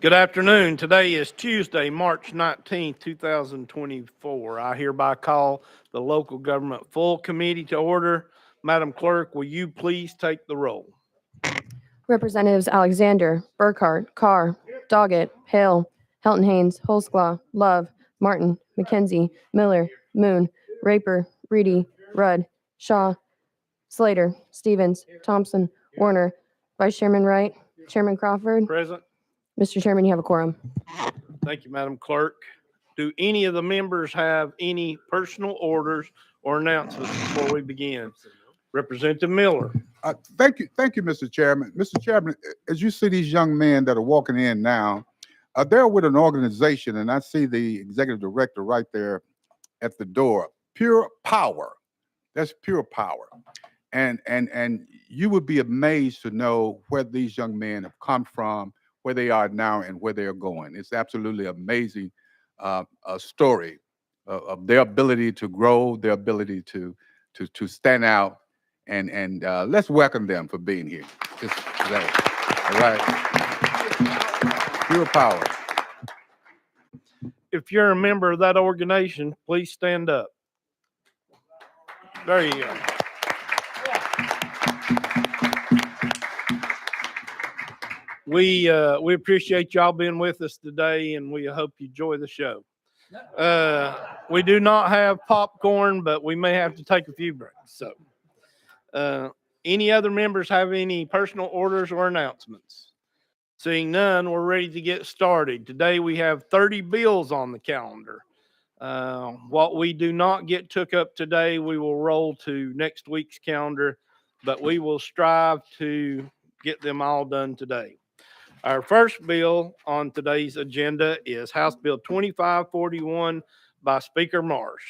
Good afternoon. Today is Tuesday, March 19th, 2024. I hereby call the local government full committee to order. Madam Clerk, will you please take the roll? Representatives Alexander, Burkhart, Carr, Doggett, Hale, Helton Haynes, Holsclaw, Love, Martin, McKenzie, Miller, Moon, Raper, Reedy, Rudd, Shaw, Slater, Stevens, Thompson, Warner, Vice Chairman Wright, Chairman Crawford. Present. Mr. Chairman, you have a quorum. Thank you, Madam Clerk. Do any of the members have any personal orders or announcements before we begin? Representative Miller. Thank you, Mr. Chairman. Mr. Chairman, as you see these young men that are walking in now, they're with an organization, and I see the executive director right there at the door. Pure Power. That's Pure Power. And you would be amazed to know where these young men have come from, where they are now, and where they are going. It's absolutely amazing a story of their ability to grow, their ability to stand out, and let's welcome them for being here today. All right. Pure Power. If you're a member of that organization, please stand up. There you go. We appreciate y'all being with us today, and we hope you enjoy the show. We do not have popcorn, but we may have to take a few breaks. So, any other members have any personal orders or announcements? Seeing none, we're ready to get started. Today we have 30 bills on the calendar. What we do not get took up today, we will roll to next week's calendar, but we will strive to get them all done today. Our first bill on today's agenda is House Bill 2541 by Speaker Marsh.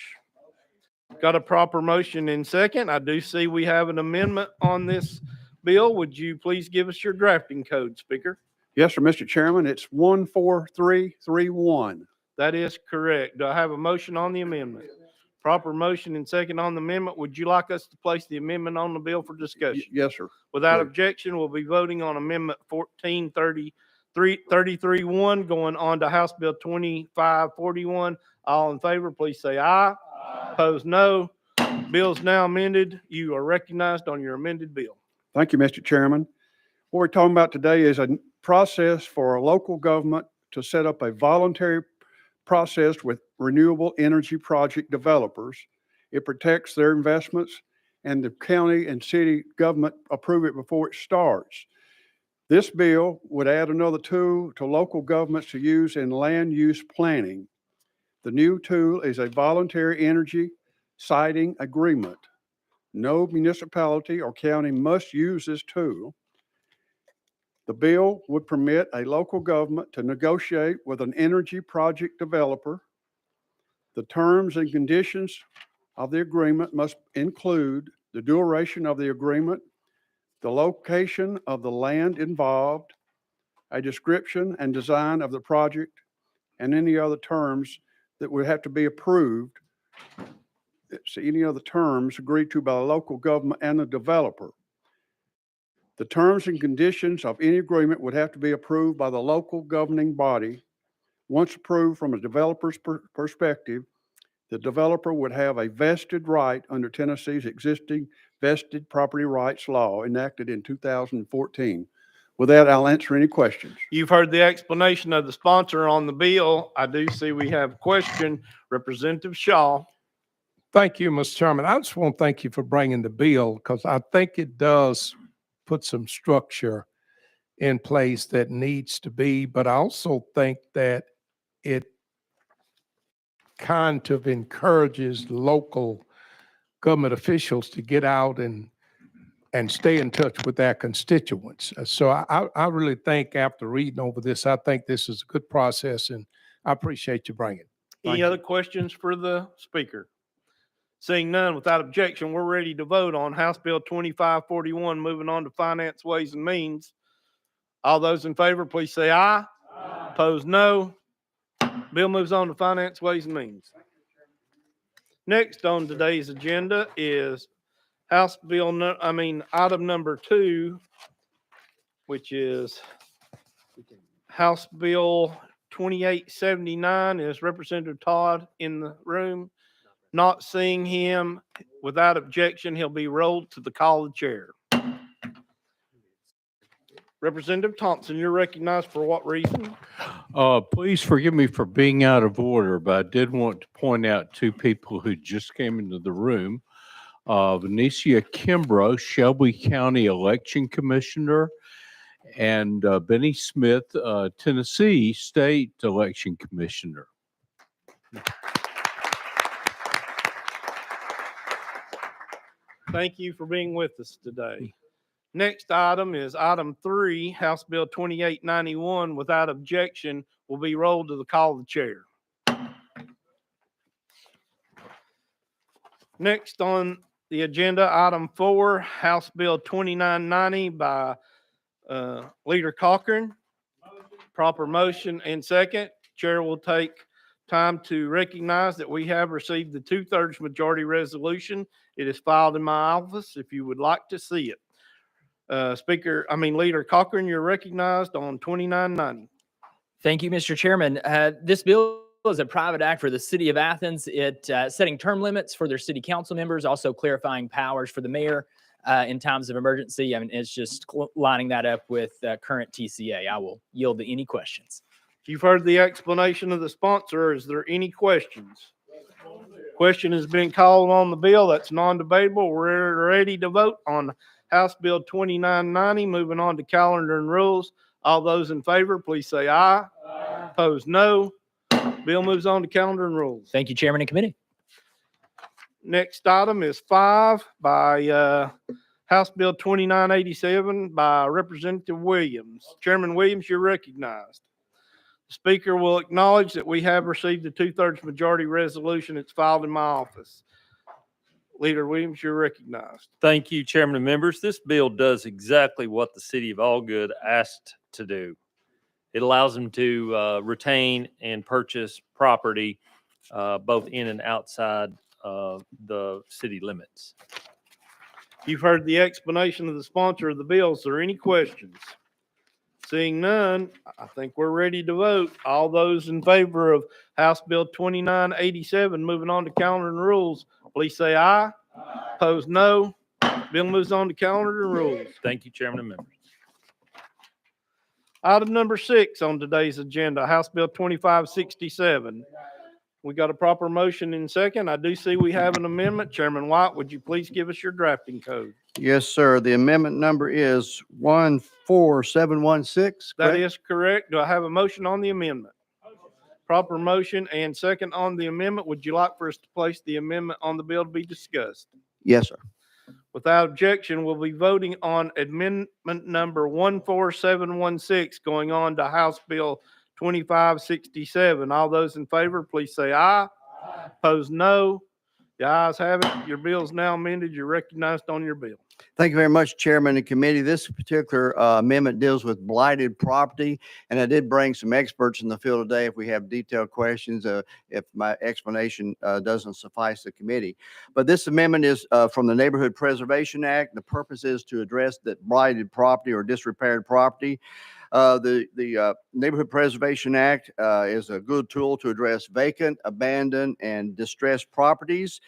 Got a proper motion in second. I do see we have an amendment on this bill. Would you please give us your drafting code, Speaker? Yes, sir, Mr. Chairman. It's 14331. That is correct. Do I have a motion on the amendment? Proper motion and second on the amendment. Would you like us to place the amendment on the bill for discussion? Yes, sir. Without Please. objection, we'll be voting on Amendment 1433-1 going on to House Bill 2541. All in favor, please say aye. Opposed, no. Bill's now amended. You are recognized on your amended bill. Thank you, Mr. Chairman. What we're talking about today is a process for a local government to set up a voluntary process with renewable energy project developers. It protects their investments, and the county and city government approve it before it starts. This bill would add another tool to local governments to use in land use planning. The new tool is a voluntary energy siting agreement. No municipality or county must use this tool. The bill would permit a local government to negotiate with an energy project developer. The terms and conditions of the agreement must include the duration of the agreement, the location of the land involved, a description and design of the project, and any other terms that would have to be approved. So any other terms agreed to by the local government and the developer. The terms and conditions of any agreement would have to be approved by the local governing body. Once approved from a developer's perspective, the developer would have a vested right under Tennessee's existing vested property rights law enacted in 2014. With that, I'll answer any questions. You've heard the explanation of the sponsor on the bill. I do see we have a question. Representative Shaw. Thank you, Mr. Chairman. I just want to thank you for bringing the bill because I think it does put some structure in place that needs to be, but I also think that it kind of encourages local government officials to get out and stay in touch with their constituents. So I really think after reading over this, I think this is a good process, and I appreciate you bringing it. Any other questions for the speaker? Seeing none, without objection, we're ready to vote on House Bill 2541, moving on to Finance, Ways, and Means. All those in favor, please say aye. Opposed, no. Bill moves on to Finance, Ways, and Means. Next on today's agenda is item number 2, which is House Bill 2879. Is Representative Todd in the room? Not seeing him. Without objection, he'll be rolled to the call of the chair. Representative Thompson, you're recognized for what reason? Please forgive me for being out of order, but I did want to point out two people who just came into the room. Venetia Kimbrough, Shelby County Election Commissioner, and Benny Smith, Tennessee State Election Commissioner. Thank you for being with us today. Next item is item 3, House Bill 2891. Without objection, will be rolled to the call of the chair. Next on the agenda, item 4, House Bill 2990 by Leader Cochran. Proper motion and second. Chair will take time to recognize that we have received the 2/3 majority resolution. It is filed in my office if you would like to see it. Leader Cochran, you're recognized on 2990. Thank you, Mr. Chairman. This bill is a private act for the city of Athens. It setting term limits for their city council members, also clarifying powers for the mayor in times of emergency. I mean, it's just lining that up with current TCA. I will yield to any questions. You've heard the explanation of the sponsor. Is there any questions? Question has been called on the bill. That's non-debatable. We're ready to vote on House Bill 2990. Moving on to calendar and rules. All those in favor, please say aye. Aye. Opposed, no. Bill moves on to calendar and rules. Thank you, Chairman and committee. Next item is 5 by House Bill 2987 by Representative Williams. Chairman Williams, you're recognized. The Speaker will acknowledge that we have received a 2/3 majority resolution. It's filed in my office. Leader Williams, you're recognized. Thank you, Chairman and members. This bill does exactly what the city of Allgood asked to do. It allows them to retain and purchase property both in and outside of the city limits. You've heard the explanation of the sponsor of the bill. Is there any questions? Seeing none, I think we're ready to vote. All those in favor of House Bill 2987, moving on to calendar and rules, please say aye. Aye. Opposed, no. Bill moves on to calendar and rules. Thank you, Chairman and members. Item number 6 on today's agenda, House Bill 2567. We got a proper motion in second. I do see we have an amendment. Chairman White, would you please give us your drafting code? Yes, sir. The amendment number is 14716. That is correct. Do I have a motion on the amendment? Proper motion and second on the amendment. Would you like for us to place the amendment on the bill to be discussed? Yes, sir. Without objection, we'll be voting on amendment number 14716 going on to House Bill 2567. All those in favor, please say aye. Aye. Opposed, no. The ayes have it. Your bill is now amended. You're recognized on your bill. Thank you very much, Chairman and committee. This particular amendment deals with blighted property, and I did bring some experts in the field today if we have detailed questions, if my explanation doesn't suffice the committee. But this amendment is from the Neighborhood Preservation Act. The purpose is to address that blighted property or disrepaired property. The Neighborhood Preservation Act is a good tool to address vacant, abandoned, and distressed properties.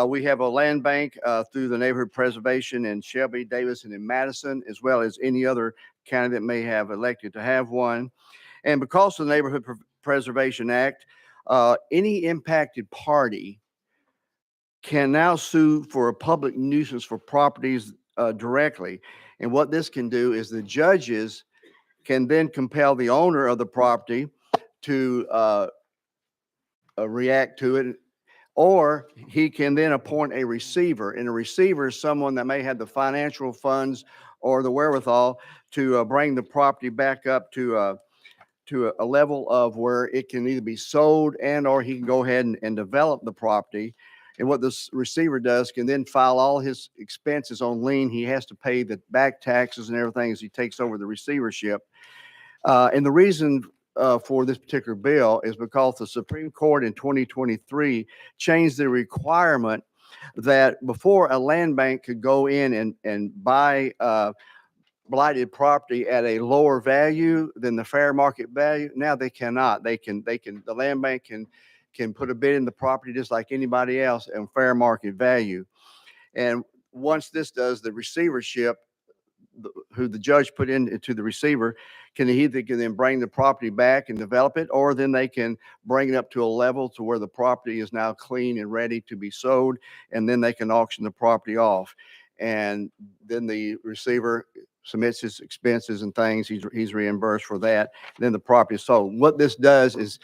We have a land bank through the Neighborhood Preservation in Shelby, Davidson, and Madison, as well as any other county that may have elected to have one. And because of the Neighborhood Preservation Act, any impacted party can now sue for a public nuisance for properties directly. And what this can do is the judges can then compel the owner of the property to react to it, or he can then appoint a receiver. And a receiver is someone that may have the financial funds or the wherewithal to bring the property back up to a level of where it can either be sold and or he can go ahead and develop the property. And what this receiver does can then file all his expenses on lien. He has to pay the back taxes and everything as he takes over the receivership. And the reason for this particular bill is because the Supreme Court in 2023 changed the requirement that before a land bank could go in and buy blighted property at a lower value than the fair market value. Now they cannot. The land bank can put a bid in the property just like anybody else and fair market value. And once this does, the receivership, who the judge put into the receiver, can then bring the property back and develop it, or then they can bring it up to a level to where the property is now clean and ready to be sold, and then they can auction the property off. And then the receiver submits his expenses and things. He's reimbursed for that. Then the property is sold. What this does is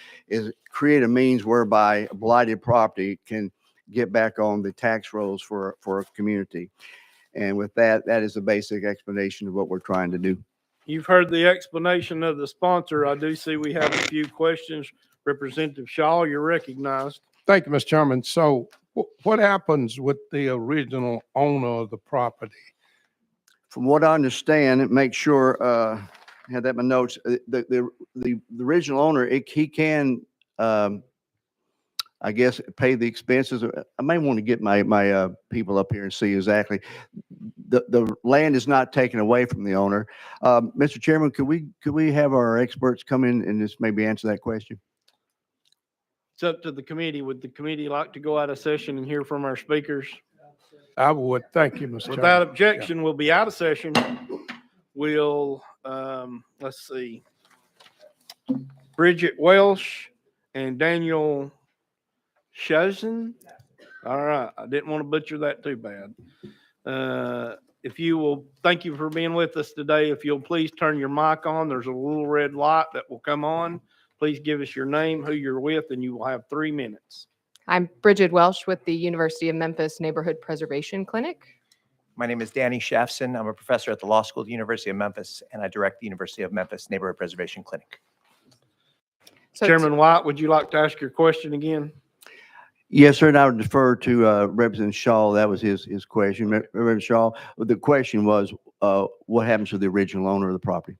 create a means whereby blighted property can get back on the tax rolls for a community. And with that, that is the basic explanation of what we're trying to do. You've heard the explanation of the sponsor. I do see we have a few questions. Representative Shaw, you're recognized. Thank you, Mr. Chairman. So what happens with the original owner of the property? From what I understand, make sure, I had that in my notes, the original owner, he can, I guess, pay the expenses. I may want to get my people up here and see exactly. The land is not taken away from the owner. Mr. Chairman, could we have our experts come in and just maybe answer that question? It's up to the committee. Would the committee like to go out of session and hear from our speakers? I would. Thank you, Mr. Chairman. Without objection, we'll be out of session. We'll, let's see. Bridget Welsh and Daniel Shozen. All right. I didn't want to butcher that too bad. If you will, thank you for being with us today. If you'll please turn your mic on, there's a little red light that will come on. Please give us your name, who you're with, and you will have 3 minutes. I'm Bridget Welsh with the University of Memphis Neighborhood Preservation Clinic. My name is Danny Shafson. I'm a professor at the Law School at the University of Memphis, and I direct the University of Memphis Neighborhood Preservation Clinic. So Chairman White, would you like to ask your question again? Yes, sir, and I would defer to Representative Shaw. That was his question. Representative Shaw, the question was, what happens to the original owner of the property?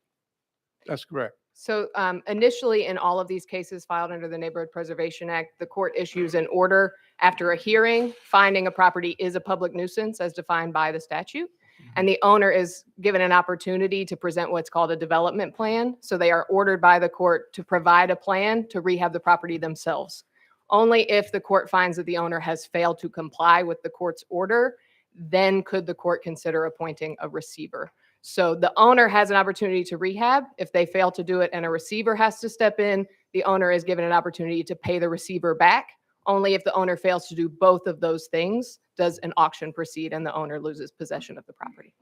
That's correct. So initially, in all of these cases filed under the Neighborhood Preservation Act, the court issues an order after a hearing finding a property is a public nuisance as defined by the statute. And the owner is given an opportunity to present what's called a development plan. So they are ordered by the court to provide a plan to rehab the property themselves. Only if the court finds that the owner has failed to comply with the court's order, then could the court consider appointing a receiver. So the owner has an opportunity to rehab. If they fail to do it and a receiver has to step in, the owner is given an opportunity to pay the receiver back. Only if the owner fails to do both of those things does an auction proceed and the owner loses possession of the property.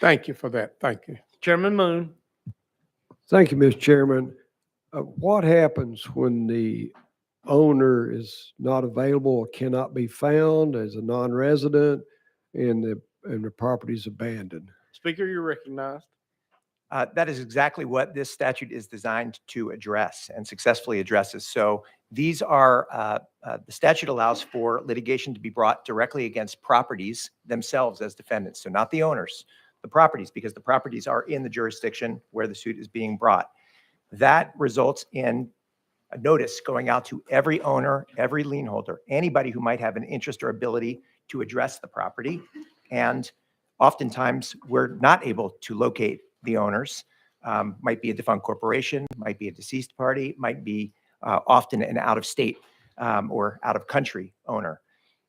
Thank you for that. Thank you. Chairman Moon. Thank you, Mr. Chairman. What happens when the owner is not available or cannot be found as a non-resident and the property is abandoned? Speaker, you're recognized. That is exactly what this statute is designed to address and successfully addresses. So these are, the statute allows for litigation to be brought directly against properties themselves as defendants. So not the owners, the properties, because the properties are in the jurisdiction where the suit is being brought. That results in a notice going out to every owner, every lien holder, anybody who might have an interest or ability to address the property. And oftentimes we're not able to locate the owners. Might be a defunct corporation, might be a deceased party, might be often an out-of-state or out-of-country owner.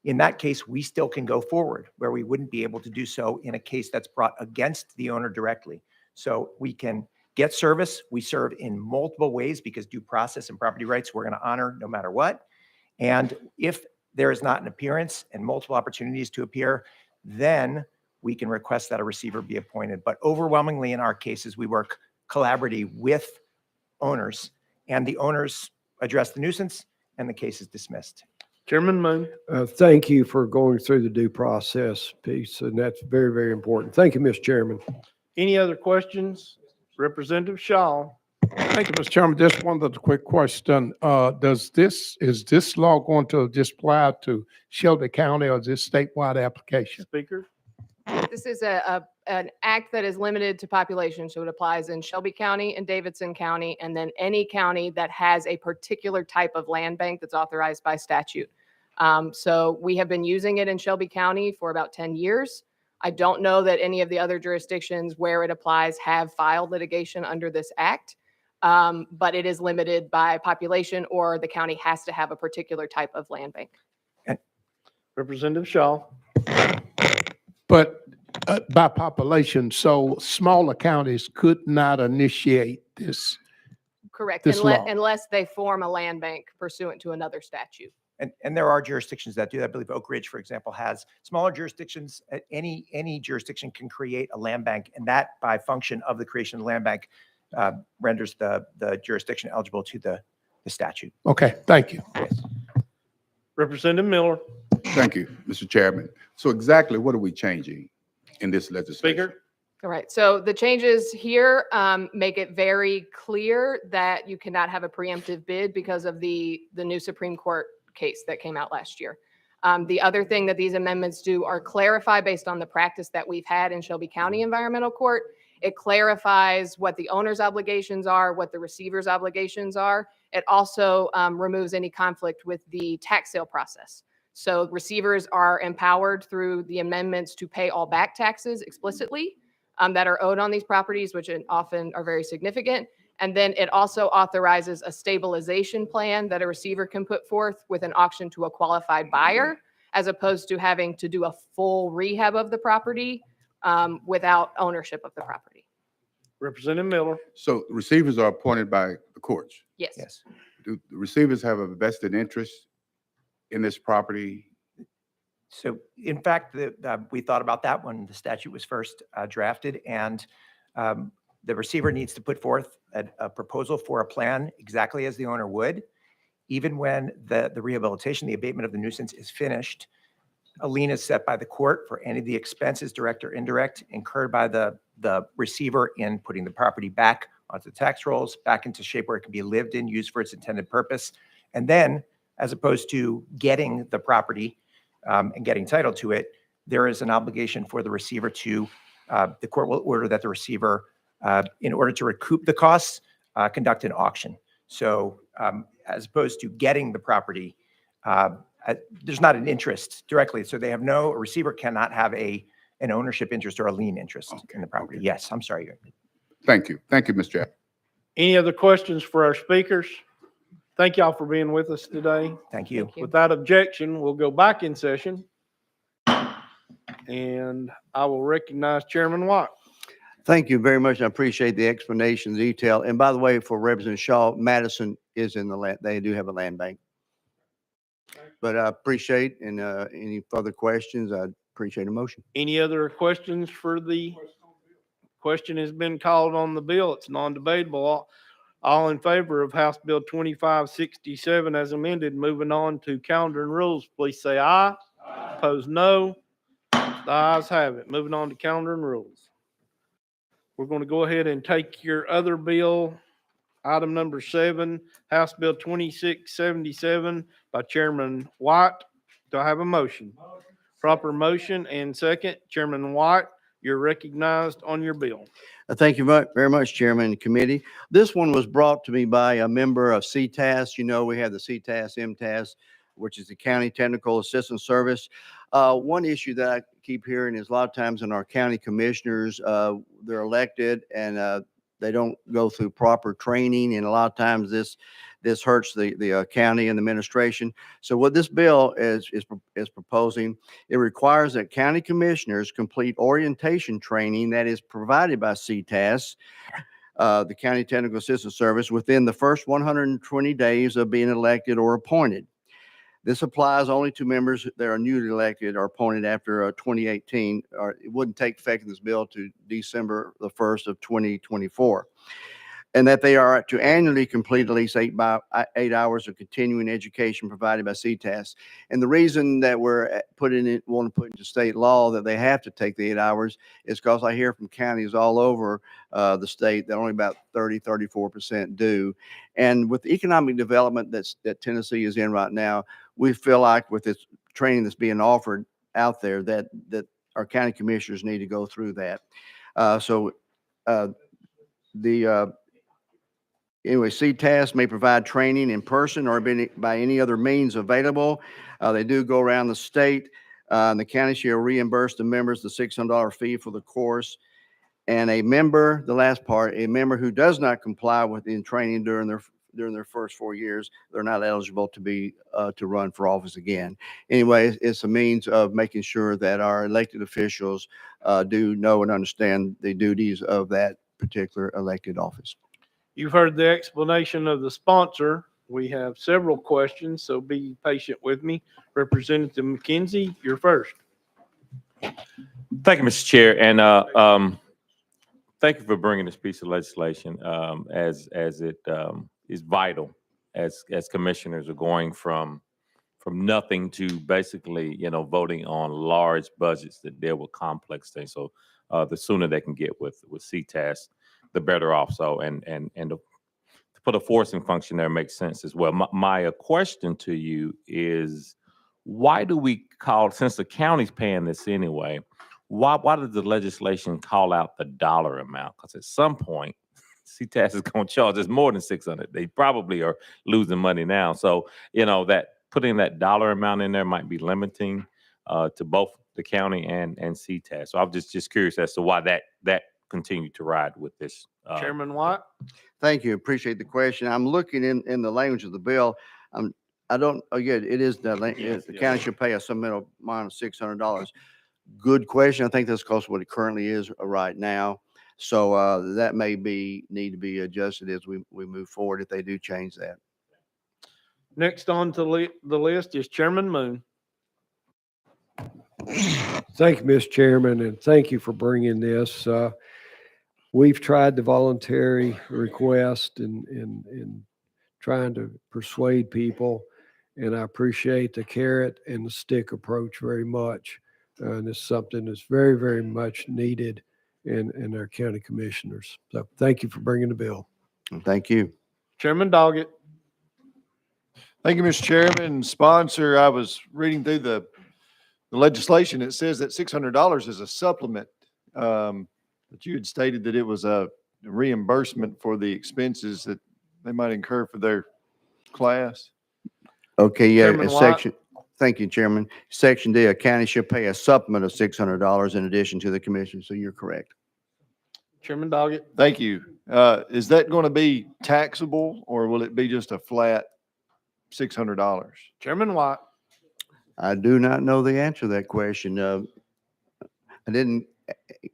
In that case, we still can go forward where we wouldn't be able to do so in a case that's brought against the owner directly. So we can get service. We serve in multiple ways because due process and property rights we're going to honor no matter what. And if there is not an appearance and multiple opportunities to appear, then we can request that a receiver be appointed. But overwhelmingly in our cases, we work collaboratively with owners, and the owners address the nuisance and the case is dismissed. Chairman Moon. Thank you for going through the due process piece, and that's very, very important. Thank you, Mr. Chairman. Any other questions? Representative Shaw. Thank you, Mr. Chairman. Just one other quick question. Is this law going to just apply to Shelby County or is this statewide application? Speaker. This is an act that is limited to population, so it applies in Shelby County and Davidson County, and then any county that has a particular type of land bank that's authorized by statute. So we have been using it in Shelby County for about 10 years. I don't know that any of the other jurisdictions where it applies have filed litigation under this act, but it is limited by population or the county has to have a particular type of land bank. Representative Shaw. But by population, so smaller counties could not initiate this. Correct, This law. unless they form a land bank pursuant to another statute. And there are jurisdictions that do that. I believe Oak Ridge, for example, has smaller jurisdictions. Any jurisdiction can create a land bank, and that by function of the creation of the land bank renders the jurisdiction eligible to the statute. Okay, thank you. Representative Miller. Thank you, Mr. Chairman. So exactly what are we changing in this legislation? Speaker. All right, so the changes here make it very clear that you cannot have a preemptive bid because of the new Supreme Court case that came out last year. The other thing that these amendments do are clarify based on the practice that we've had in Shelby County Environmental Court. It clarifies what the owner's obligations are, what the receiver's obligations are. It also removes any conflict with the tax sale process. So receivers are empowered through the amendments to pay all back taxes explicitly that are owed on these properties, which often are very significant. And then it also authorizes a stabilization plan that a receiver can put forth with an auction to a qualified buyer, as opposed to having to do a full rehab of the property without ownership of the property. Representative Miller. So receivers are appointed by the courts. Yes. Yes. Do the receivers have a vested interest in this property? So in fact, we thought about that when the statute was first drafted, and the receiver needs to put forth a proposal for a plan exactly as the owner would. Even when the rehabilitation, the abatement of the nuisance is finished, a lien is set by the court for any of the expenses, direct or indirect, incurred by the receiver in putting the property back onto the tax rolls, back into shape where it can be lived in, used for its intended purpose. And then, as opposed to getting the property and getting title to it, there is an obligation for the receiver to, the court will order that the receiver, in order to recoup the costs, conduct an auction. So as opposed to getting the property, there's not an interest directly. So they have a receiver cannot have an ownership interest or a lien interest in the property. Okay. Yes, I'm sorry. Thank you. Thank you, Mr. Chairman. Any other questions for our speakers? Thank y'all for being with us today. Thank you. Thank you. Without objection, we'll go back in session. And I will recognize Chairman Watt. Thank you very much. I appreciate the explanation, the detail. And by the way, for Representative Shaw, Madison is in the land. They do have a land bank. But I appreciate, and any further questions, I appreciate a motion. Any other questions for the question has been called on the bill? It's non-debatable. All in favor of House Bill 2567 as amended, moving on to calendar and rules, please say aye. Opposed, no. The ayes have it. Moving on to calendar and rules. We're going to go ahead and take your other bill, item number 7, House Bill 2677 by Chairman White. Do I have a motion? Proper motion and second. Chairman White, you're recognized on your bill. Thank you very much, Chairman and Committee. This one was brought to me by a member of CTAS. You know, we have the CTAS, MTAS, which is the County Technical Assistance Service. One issue that I keep hearing is a lot of times in our county commissioners, they're elected and they don't go through proper training. And a lot of times this hurts the county and the administration. So what this bill is proposing, it requires that county commissioners complete orientation training that is provided by CTAS, the County Technical Assistance Service, within the first 120 days of being elected or appointed. This applies only to members that are newly elected or appointed after 2018, or it wouldn't take effect in this bill to December the 1st of 2024. And that they are to annually complete at least 8 hours of continuing education provided by CTAS. And the reason that we're want to put into state law that they have to take the 8 hours is because I hear from counties all over the state that only about 34% do. And with the economic development that Tennessee is in right now, we feel like with this training that's being offered out there that our county commissioners need to go through that. Anyway, CTAS may provide training in person or by any other means available. They do go around the state The county shall reimburse the members the $600 fee for the course. And a member, the last part, a member who does not comply with the training during their first 4 years, they're not eligible to be to run for office again. Anyway, it's a means of making sure that our elected officials do know and understand the duties of that particular elected office. You've heard the explanation of the sponsor. We have several questions, so be patient with me. Representative McKenzie, you're first. Thank you, Mr. Chair, and thank you for bringing this piece of legislation as it is vital as commissioners are going from nothing to basically, voting on large budgets that deal with complex things. So the sooner they can get with CTAS, the better off. So and to put a forcing function there makes sense as well. My question to you is, why do we call, since the county's paying this anyway, why did the legislation call out the dollar amount? Because at some point, CTAS is going to charge us more than $600. They probably are losing money now. So, that putting that dollar amount in there might be limiting to both the county and CTAS. So I'm just curious as to why that continued to ride with this. Chairman Watt. Thank you. Appreciate the question. I'm looking in the language of the bill. Again, it is the county should pay a supplemental amount of $600. Good question. I think that's close to what it currently is right now. So that may need to be adjusted as we move forward if they do change that. Next on to the list is Chairman Moon. Thank you, Mr. Chairman, and thank you for bringing this. We've tried the voluntary request and trying to persuade people, and I appreciate the carrot and the stick approach very much. And it's something that's very, very much needed in our county commissioners. So thank you for bringing the bill. Thank you. Chairman Doggett. Thank you, Mr. Chairman. Sponsor, I was reading through the legislation. It says that $600 is a supplement. But you had stated that it was a reimbursement for the expenses that they might incur for their class. Okay, yeah, Chairman Watt. Thank you, Chairman. Section D, a county should pay a supplement of $600 in addition to the commission. So you're correct. Chairman Doggett. Thank you. Is that going to be taxable or will it be just a flat $600? Chairman Watt. I do not know the answer to that question. I didn't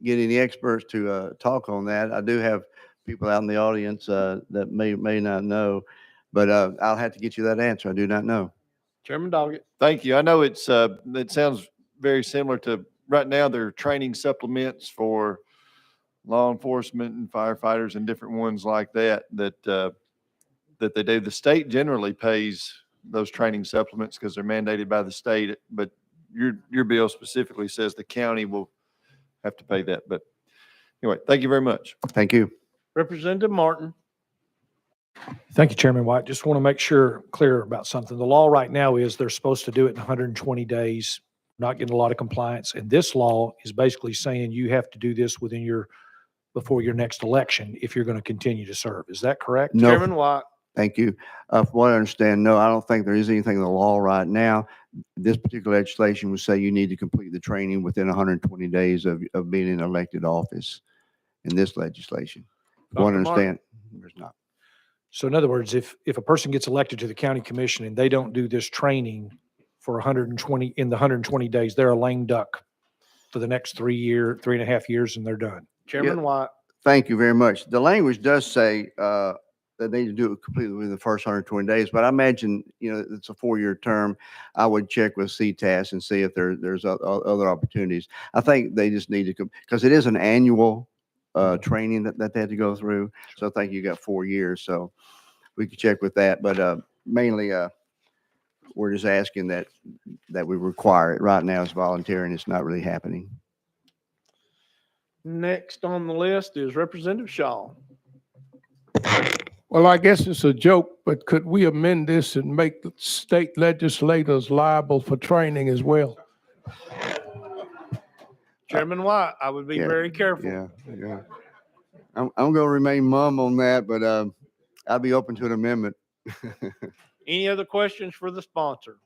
get any experts to talk on that. I do have people out in the audience that may not know, but I'll have to get you that answer. I do not know. Chairman Doggett. Thank you. I know it sounds very similar to right now. They're training supplements for law enforcement and firefighters and different ones like that they do. The state generally pays those training supplements because they're mandated by the state, but your bill specifically says the county will have to pay that. But anyway, thank you very much. Thank you. Representative Martin. Thank you, Chairman White. Just want to make sure clear about something. The law right now is they're supposed to do it in 120 days, not getting a lot of compliance. And this law is basically saying you have to do this before your next election if you're going to continue to serve. Is that correct? No. Chairman Watt. Thank you. From what I understand, no, I don't think there is anything in the law right now. This particular legislation would say you need to complete the training within 120 days of being in elected office in this legislation. From what I Dr. Martin. understand, there's not. So in other words, if a person gets elected to the county commission and they don't do this training for 120 days, they're a lame duck for the next 3.5 years, and they're done. Chairman Watt. Thank you very much. The language does say that they need to do it completely within the first 120 days, but I imagine, it's a 4-year term. I would check with CTAS and see if there's other opportunities. I think they just need to, because it is an annual training that they had to go through. So I think you got 4 years. So we could check with that, but mainly we're just asking that we require it. Right now it's voluntary and it's not really happening. Next on the list is Representative Shaw. Well, I guess it's a joke, but could we amend this and make the state legislators liable for training as well? Chairman Watt, I would be very careful. Yeah. I'm going to remain mum on that, but I'll be open to an amendment. Any other questions for the sponsor?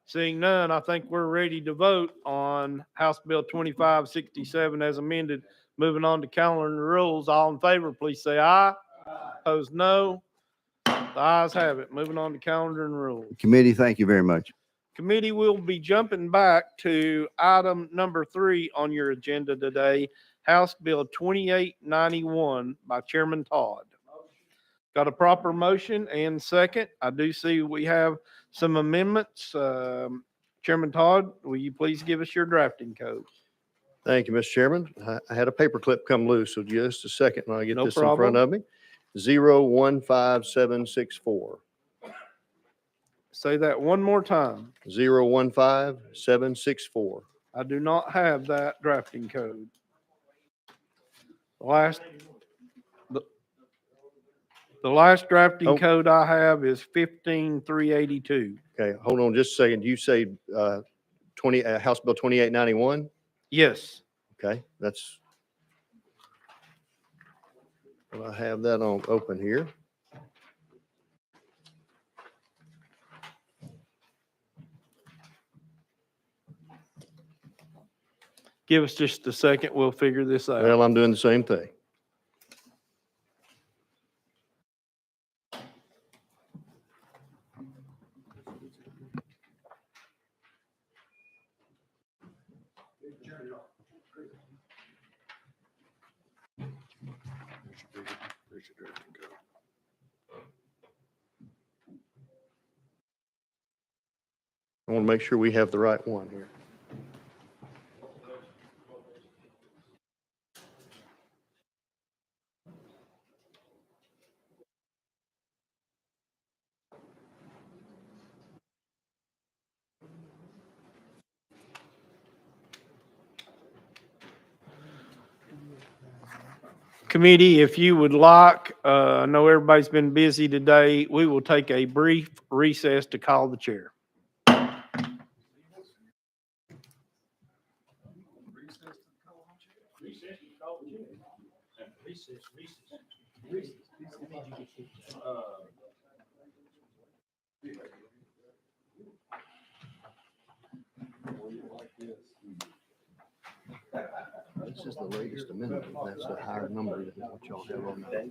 Seeing none, I think we're ready to vote on House Bill 2567 as amended. Moving on to calendar and rules. All in favor, please say aye. Opposed, no. The ayes have it. Moving on to calendar and rules. Committee, thank you very much. Committee will be jumping back to item number 3 on your agenda today, House Bill 2891 by Chairman Todd. Got a proper motion and second. I do see we have some amendments. Chairman Todd, will you please give us your drafting code? Thank you, Mr. Chairman. I had a paperclip come loose, so just a second when I get No this in front problem. of me. 015764. Say that one more time. 015764. I do not have that drafting code. The last drafting Oh. code I have is 15382. Okay, hold on just a second. You say 20, House Bill 2891? Yes. Okay, that's. Well, I have that on open here. Give us just a second. We'll figure this out. Well, I'm doing the same thing. I want to make sure we have the right one here. Committee, if you would like, I know everybody's been busy today. We will take a brief recess to call the chair. This is the latest amendment. That's a higher number than what y'all have on that.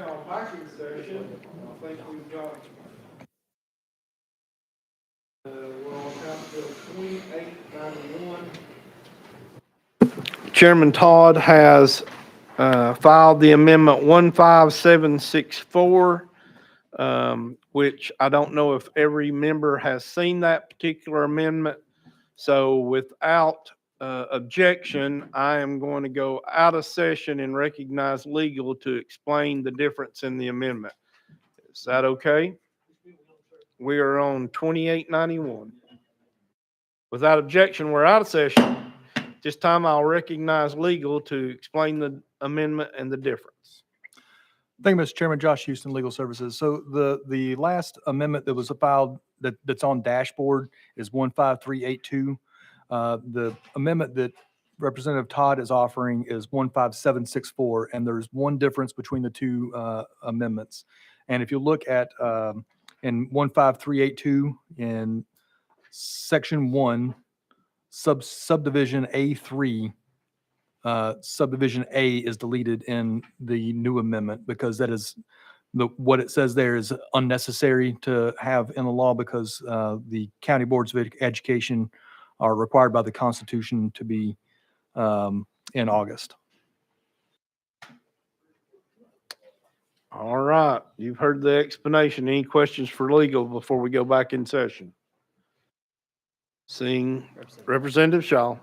now back in session. I think we've got, we're on House Bill 2891. Chairman Todd has filed the amendment 15764, which I don't know if every member has seen that particular amendment. So without objection, I am going to go out of session and recognize legal to explain the difference in the amendment. Is that okay? We are on 2891. Without objection, we're out of session. This time I'll recognize legal to explain the amendment and the difference. Thank you, Mr. Chairman. Josh Houston, Legal Services. So the last amendment that was filed that's on dashboard is 15382. The amendment that Representative Todd is offering is 15764, and there's one difference between the two amendments. And if you look at in 15382 in section 1, subdivision A3, subdivision A is deleted in the new amendment because that is what it says there is unnecessary to have in the law because the county boards of education are required by the Constitution to be in August. All right, you've heard the explanation. Any questions for legal before we go back in session? Seeing Representative Shaw.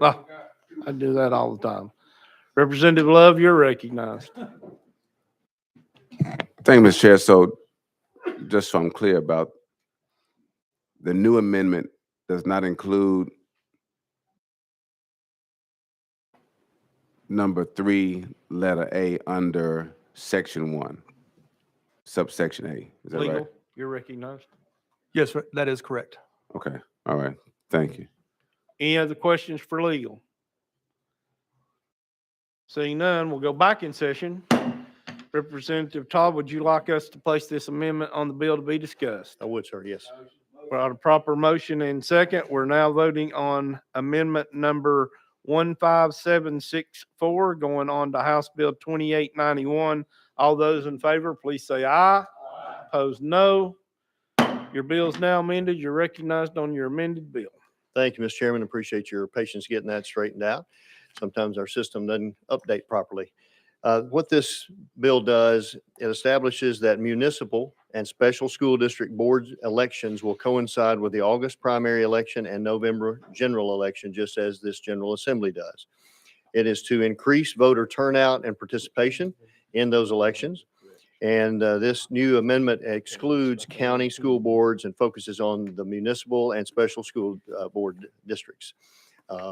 Oh, I do that all the time. Representative Love, you're recognized. Thank you, Mr. Chair. So just so I'm clear about the new amendment does not include number 3, letter A under section 1, subsection A. Is that right? Legal, you're recognized. Yes, sir, that is correct. Okay. All right. Thank you. Any other questions for legal? Seeing none, we'll go back in session. Representative Todd, would you like us to place this amendment on the bill to be discussed? I would, sir, yes. Without a proper motion and second, we're now voting on amendment number 15764, going on to House Bill 2891. All those in favor, please say aye. Opposed, no. Your bill is now amended. You're recognized on your amended bill. Thank you, Mr. Chairman. Appreciate your patience getting that straightened out. Sometimes our system doesn't update properly. What this bill does, it establishes that municipal and special school district board elections will coincide with the August primary election and November general election, just as this General Assembly does. It is to increase voter turnout and participation in those elections. And this new amendment excludes county school boards and focuses on the municipal and special school board districts.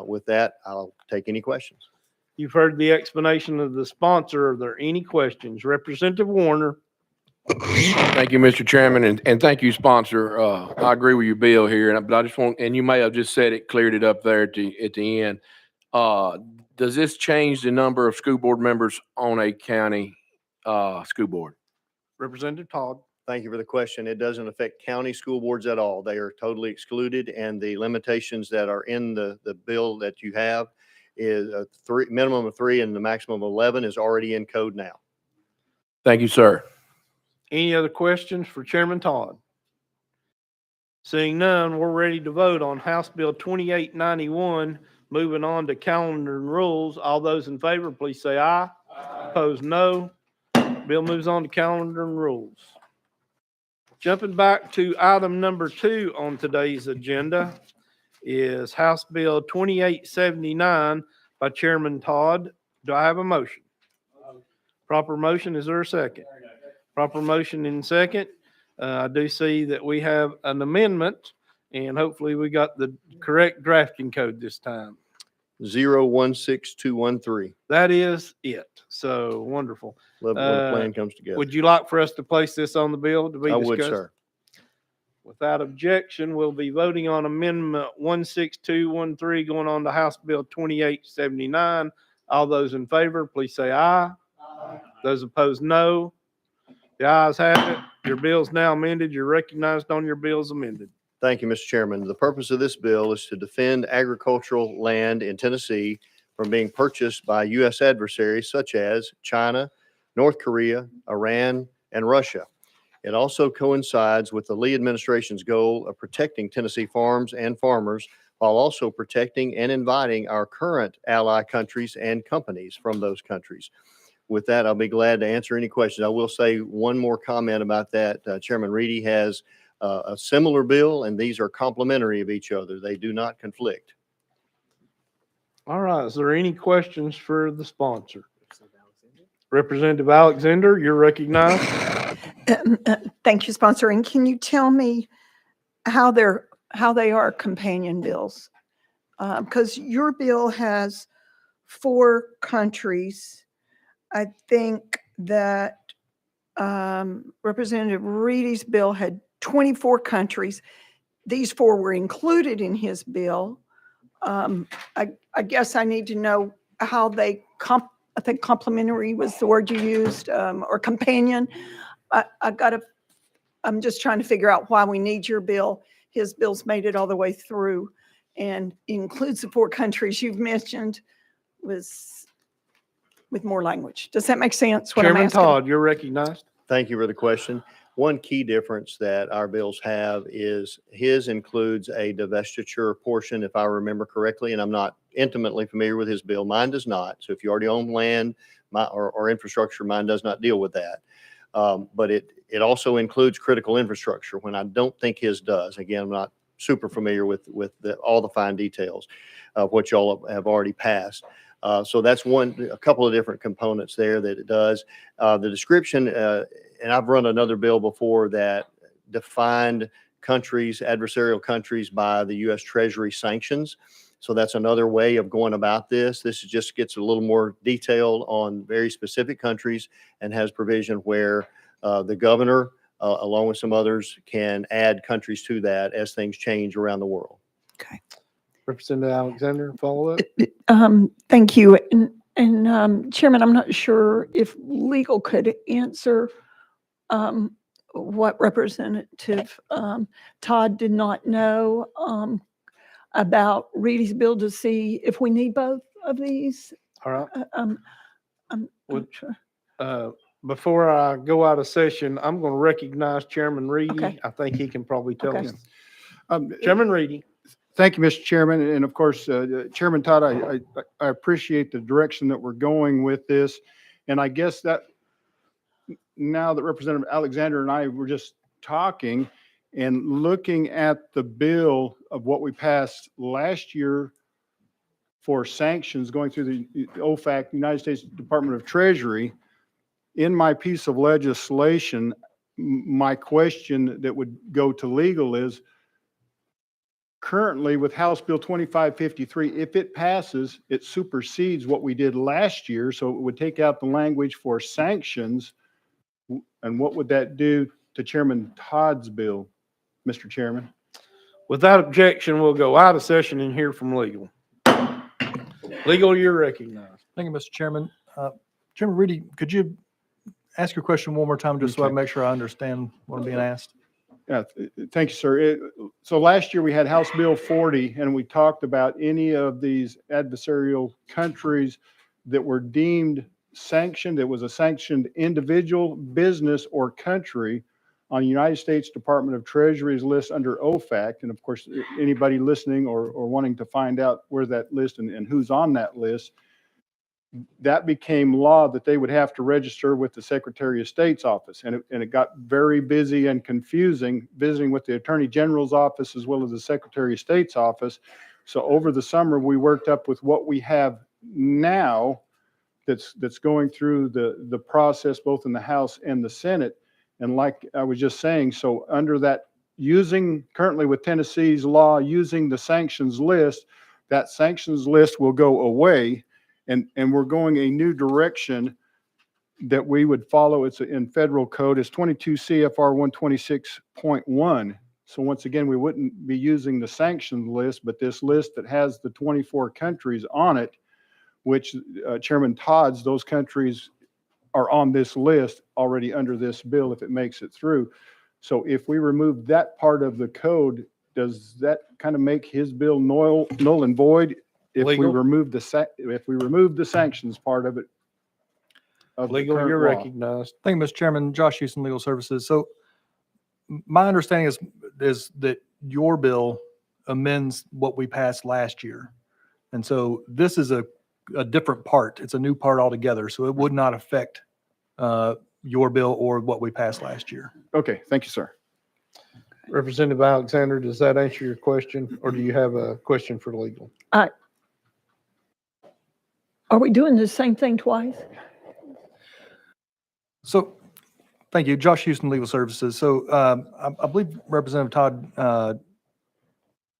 With that, I'll take any questions. You've heard the explanation of the sponsor. Are there any questions? Representative Warner. Thank you, Mr. Chairman, and thank you, sponsor. I agree with your bill here, but I just want, and you may have just said it, cleared it up there at the end. Does this change the number of school board members on a county school board? Representative Todd. Thank you for the question. It doesn't affect county school boards at all. They are totally excluded, and the limitations that are in the bill that you have is a minimum of 3 and the maximum of 11 is already in code now. Thank you, sir. Any other questions for Chairman Todd? Seeing none, we're ready to vote on House Bill 2891. Moving on to calendar and rules. All those in favor, please say aye. Opposed, no. Bill moves on to calendar and rules. Jumping back to item number 2 on today's agenda is House Bill 2879 by Chairman Todd. Do I have a motion? Proper motion. Is there a second? Proper motion in second. I do see that we have an amendment, and hopefully we got the correct drafting code this time. 016213. That is it. So wonderful. Love it when the plan comes together. Would you like for us to place this on the bill to be I discussed? would, sir. Without objection, we'll be voting on amendment 16213 going on to House Bill 2879. All those in favor, please say aye. Those opposed, no. The ayes have it. Your bill is now amended. You're recognized on your bill as amended. Thank you, Mr. Chairman. The purpose of this bill is to defend agricultural land in Tennessee from being purchased by U.S. adversaries such as China, North Korea, Iran, and Russia. It also coincides with the Lee administration's goal of protecting Tennessee farms and farmers while also protecting and inviting our current ally countries and companies from those countries. With that, I'll be glad to answer any questions. I will say one more comment about that. Chairman Reedy has a similar bill, and these are complementary of each other. They do not conflict. All right, is there any questions for the sponsor? Representative Alexander, you're recognized. Thank you, sponsor. And can you tell me how they are companion bills? Because your bill has 4 countries. I think that Representative Reedy's bill had 24 countries. These 4 were included in his bill. I guess I need to know how they I think complementary was the word you used, or companion. I'm just trying to figure out why we need your bill. His bill's made it all the way through and includes the 4 countries you've mentioned with more language. Does that make sense? What I'm Chairman asking? Todd, you're recognized. Thank you for the question. One key difference that our bills have is his includes a divestiture portion, if I remember correctly, and I'm not intimately familiar with his bill. Mine does not. So if you already own land or infrastructure, mine does not deal with that. But it also includes critical infrastructure when I don't think his does. Again, I'm not super familiar with all the fine details of what y'all have already passed. So that's a couple of different components there that it does. The description, and I've run another bill before that defined countries, adversarial countries by the U.S. Treasury sanctions. So that's another way of going about this. This just gets a little more detailed on very specific countries and has provision where the governor, along with some others, can add countries to that as things change around the world. Okay. Representative Alexander, follow up. Thank you. And Chairman, I'm not sure if legal could answer what Representative Todd did not know about Reedy's bill to see if we need both of these. All right. I'm not sure. Before I go out of session, I'm going to recognize Chairman Reedy. Okay. I think he can probably tell Okay. us. Chairman Reedy. Thank you, Mr. Chairman. And of course, Chairman Todd, I appreciate the direction that we're going with this. And I guess that now that Representative Alexander and I were just talking and looking at the bill of what we passed last year for sanctions going through the OFAC, United States Department of Treasury, in my piece of legislation, my question that would go to legal is, currently with House Bill 2553, if it passes, it supersedes what we did last year. So it would take out the language for sanctions. And what would that do to Chairman Todd's bill, Mr. Chairman? Without objection, we'll go out of session and hear from legal. Legal, you're recognized. Thank you, Mr. Chairman. Chairman Reedy, could you ask your question one more time, just so I make sure I understand what I'm being asked? Yeah, thank you, sir. So last year we had House Bill 40, and we talked about any of these adversarial countries that were deemed sanctioned. It was a sanctioned individual, business, or country on United States Department of Treasury's list under OFAC. And of course, anybody listening or wanting to find out where that list and who's on that list, that became law that they would have to register with the Secretary of State's office. And it got very busy and confusing visiting with the Attorney General's office as well as the Secretary of State's office. So over the summer, we worked up with what we have now that's going through the process both in the House and the Senate. And like I was just saying, so under that, using currently with Tennessee's law, using the sanctions list, that sanctions list will go away. And we're going a new direction that we would follow. It's in federal code. It's 22 CFR 126.1. So once again, we wouldn't be using the sanctions list, but this list that has the 24 countries on it, which Chairman Todd's, those countries are on this list already under this bill if it makes it through. So if we remove that part of the code, does that kind of make his bill null and void? if we Legal? remove if we remove the sanctions part of it. of the Legal, current you're law. recognized. Thank you, Mr. Chairman. Josh Houston, Legal Services. So my understanding is that your bill amends what we passed last year. And so this is a different part. It's a new part altogether. So it would not affect your bill or what we passed last year. Okay, thank you, sir. Representative Alexander, does that answer your question, or do you have a question for legal? Are we doing the same thing twice? So, thank you. Josh Houston, Legal Services. So I believe Representative Todd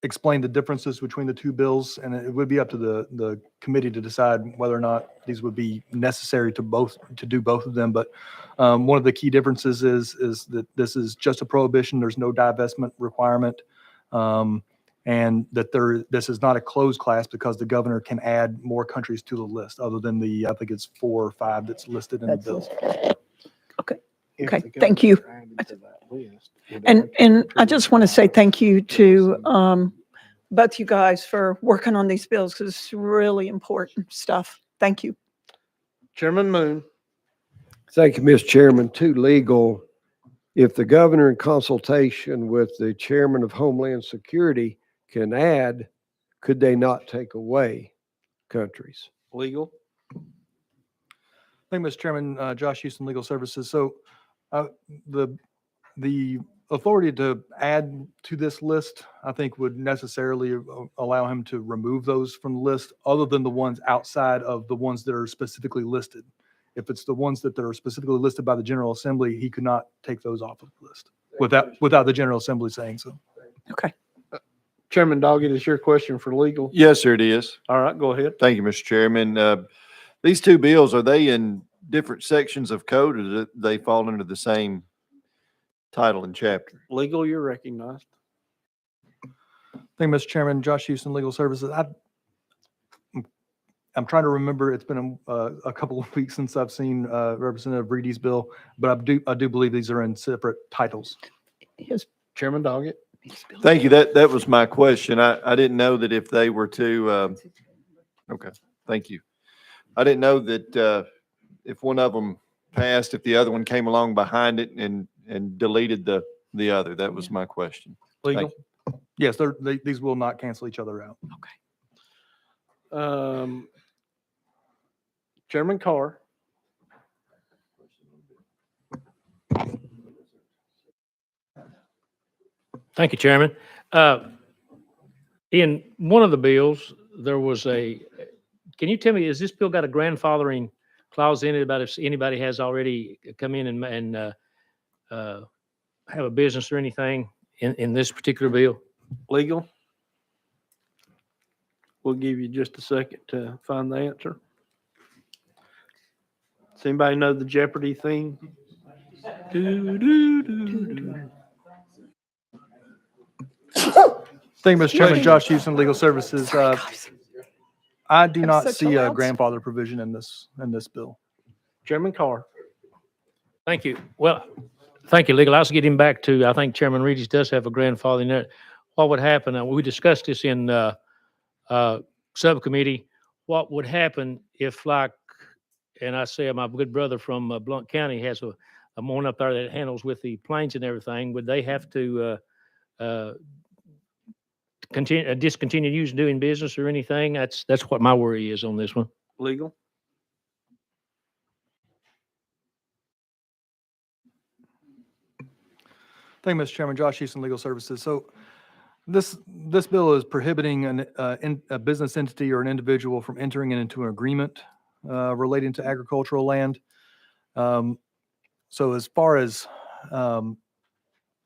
explained the differences between the two bills, and it would be up to the committee to decide whether or not these would be necessary to do both of them. But one of the key differences is that this is just a prohibition. There's no divestment requirement. And that this is not a closed class because the governor can add more countries to the list other than I think it's 4 or 5 that's listed in the bill. Okay. Okay, thank you. And I just want to say thank you to both you guys for working on these bills because it's really important stuff. Thank you. Chairman Moon. Thank you, Mr. Chairman. To legal, if the governor in consultation with the chairman of Homeland Security can add, could they not take away countries? Legal. Thank you, Mr. Chairman. Josh Houston, Legal Services. So the authority to add to this list, I think, would necessarily allow him to remove those from the list other than the ones outside of the ones that are specifically listed. If it's the ones that are specifically listed by the General Assembly, he could not take those off of the list without the General Assembly saying so. Okay. Chairman Doggett, is your question for legal? Yes, sir, it is. All right, go ahead. Thank you, Mr. Chairman. These two bills, are they in different sections of code, or do they fall under the same title and chapter? Legal, you're recognized. Thank you, Mr. Chairman. Josh Houston, Legal Services. I'm trying to remember. It's been a couple of weeks since I've seen Representative Reedy's bill, but I do believe these are in separate titles. Yes. Chairman Doggett. Thank you. That was my question. I didn't know that if they were to, okay, thank you. I didn't know that if one of them passed, if the other one came along behind it and deleted the other. That was my question. Legal. Yes, these will not cancel each other out. Chairman Carr. Thank you, Chairman. In one of the bills, there was can you tell me, has this bill got a grandfathering clause in it about if anybody has already come in and have a business or anything in this particular bill? Legal. We'll give you just a second to find the answer. Does anybody know the Jeopardy theme? Do, do, do, do. Thank you, Mr. Chairman. Josh Houston, Legal Services. I do not such a see a loud- grandfather provision in this bill. Chairman Carr. Thank you. Well, thank you, legal. I was getting back to, I think Chairman Reedy's does have a grandfather in there. What would happen, we discussed this in subcommittee, what would happen if, like, and I say my good brother from Blount County has a one up there that handles with the planes and everything, would they have to discontinue using doing business or anything? That's what my worry is on this one. Legal. Thank you, Mr. Chairman. Josh Houston, Legal Services. So this bill is prohibiting a business entity or an individual from entering into an agreement relating to agricultural land. So as far as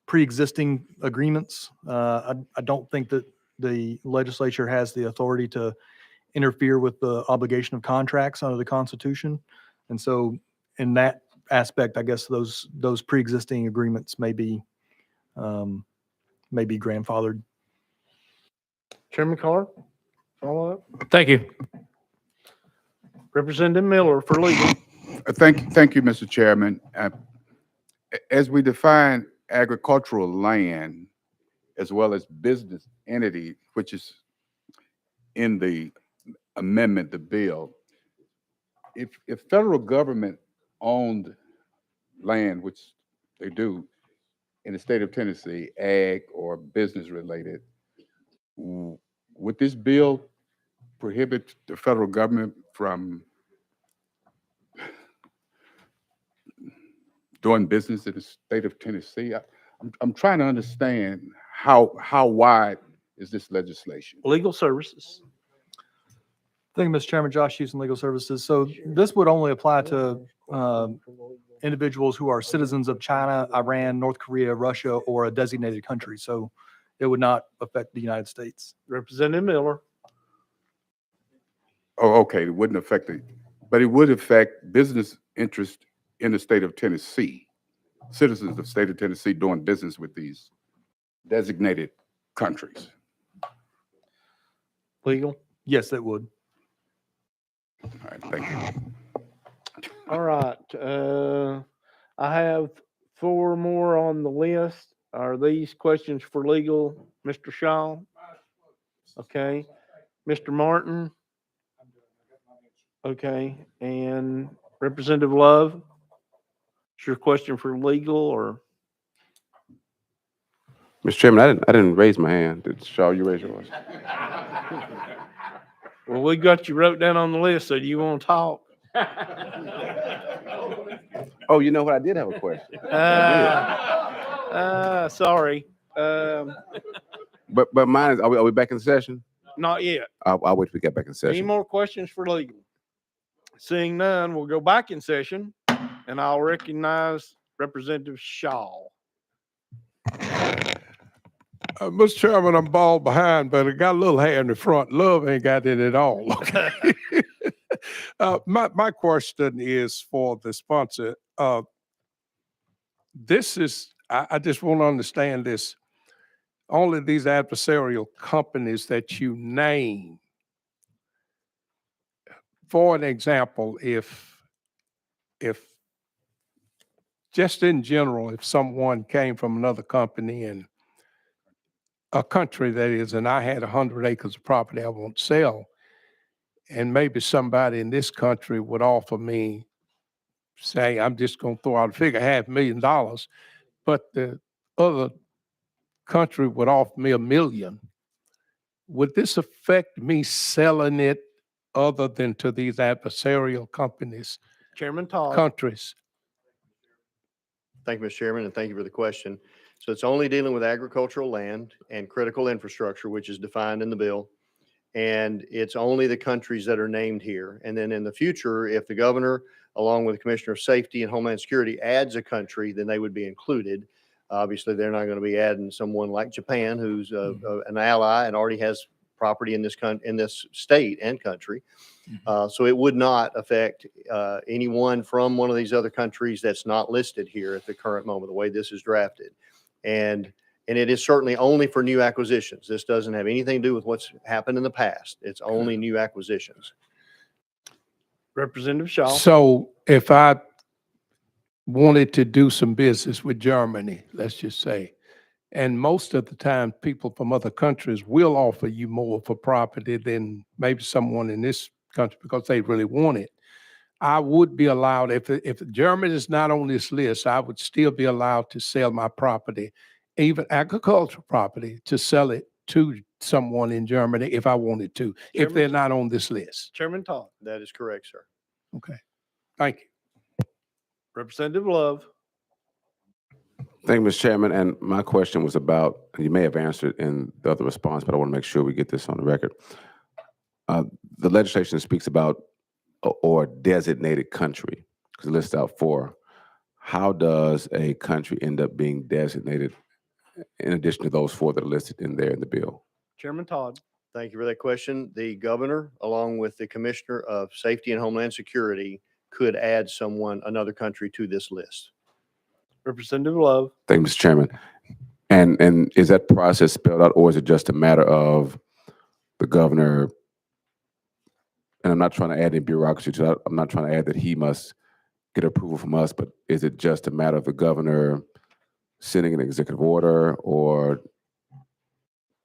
pre-existing agreements, I don't think that the legislature has the authority to interfere with the obligation of contracts under the Constitution. And so in that aspect, I guess those pre-existing agreements may be grandfathered. Chairman Carr, follow up. Thank you. Representative Miller for legal. Thank you, Mr. Chairman. As we define agricultural land as well as business entity, which is in the amendment, the bill, if federal government owned land, which they do in the state of Tennessee, ag or business related, would this bill prohibit the federal government from doing business in the state of Tennessee? I'm trying to understand how wide is this legislation? Legal services. Thank you, Mr. Chairman. Josh Houston, Legal Services. So this would only apply to individuals who are citizens of China, Iran, North Korea, Russia, or a designated country. So it would not affect the United States. Representative Miller. Oh, okay, it wouldn't affect it, but it would affect business interest in the state of Tennessee, citizens of the state of Tennessee doing business with these designated countries. Legal. Yes, it would. All right, thank you. All right. I have 4 more on the list. Are these questions for legal, Mr. Shaw? Okay. Mr. Martin? Okay. And Representative Love? Is your question for legal or? Mr. Chairman, I didn't raise my hand. Did Shaw, you raise yours? Well, we got you wrote down on the list, so do you want to talk? Oh, you know what? I did have a question. Sorry. But mine is, are we back in session? Not yet. I'll wait till we get back in Any session. more questions for legal? Seeing none, we'll go back in session and I'll recognize Representative Shaw. Mr. Chairman, I'm bald behind, but I got a little hair in the front. Love ain't got it at all. Okay. My question is for the sponsor. This is, I just want to understand this. Only these adversarial companies that you name. For an example, if just in general, if someone came from another company and a country that is, and I had 100 acres of property I won't sell, and maybe somebody in this country would offer me, say, I'm just going to throw out a figure, $500,000, but the other country would offer me $1 million. Would this affect me selling it other than to these adversarial companies, Chairman Todd. countries? Thank you, Mr. Chairman, and thank you for the question. So it's only dealing with agricultural land and critical infrastructure, which is defined in the bill. And it's only the countries that are named here. And then in the future, if the governor, along with the Commissioner of Safety and Homeland Security, adds a country, then they would be included. Obviously, they're not going to be adding someone like Japan, who's an ally and already has property in this state and country. So it would not affect anyone from one of these other countries that's not listed here at the current moment, the way this is drafted. And it is certainly only for new acquisitions. This doesn't have anything to do with what's happened in the past. It's only new acquisitions. Representative Shaw. So if I wanted to do some business with Germany, let's just say, and most of the time people from other countries will offer you more for property than maybe someone in this country because they really want it. I would be allowed, if Germany is not on this list, I would still be allowed to sell my property, even agricultural property, to sell it to someone in Germany if I wanted to, if they're not on this list. Chairman Todd. That is correct, sir. Okay, thank you. Representative Love. Thank you, Mr. Chairman. And my question was about, and you may have answered in the other response, but I want to make sure we get this on the record. The legislation speaks about or designated country, because it lists out 4. How does a country end up being designated in addition to those 4 that are listed in there in the bill? Chairman Todd. Thank you for that question. The governor, along with the Commissioner of Safety and Homeland Security, could add another country to this list. Representative Love. Thank you, Mr. Chairman. And is that process spelled out, or is it just a matter of the governor? And I'm not trying to add any bureaucracy to that. I'm not trying to add that he must get approval from us, but is it just a matter of the governor sending an executive order or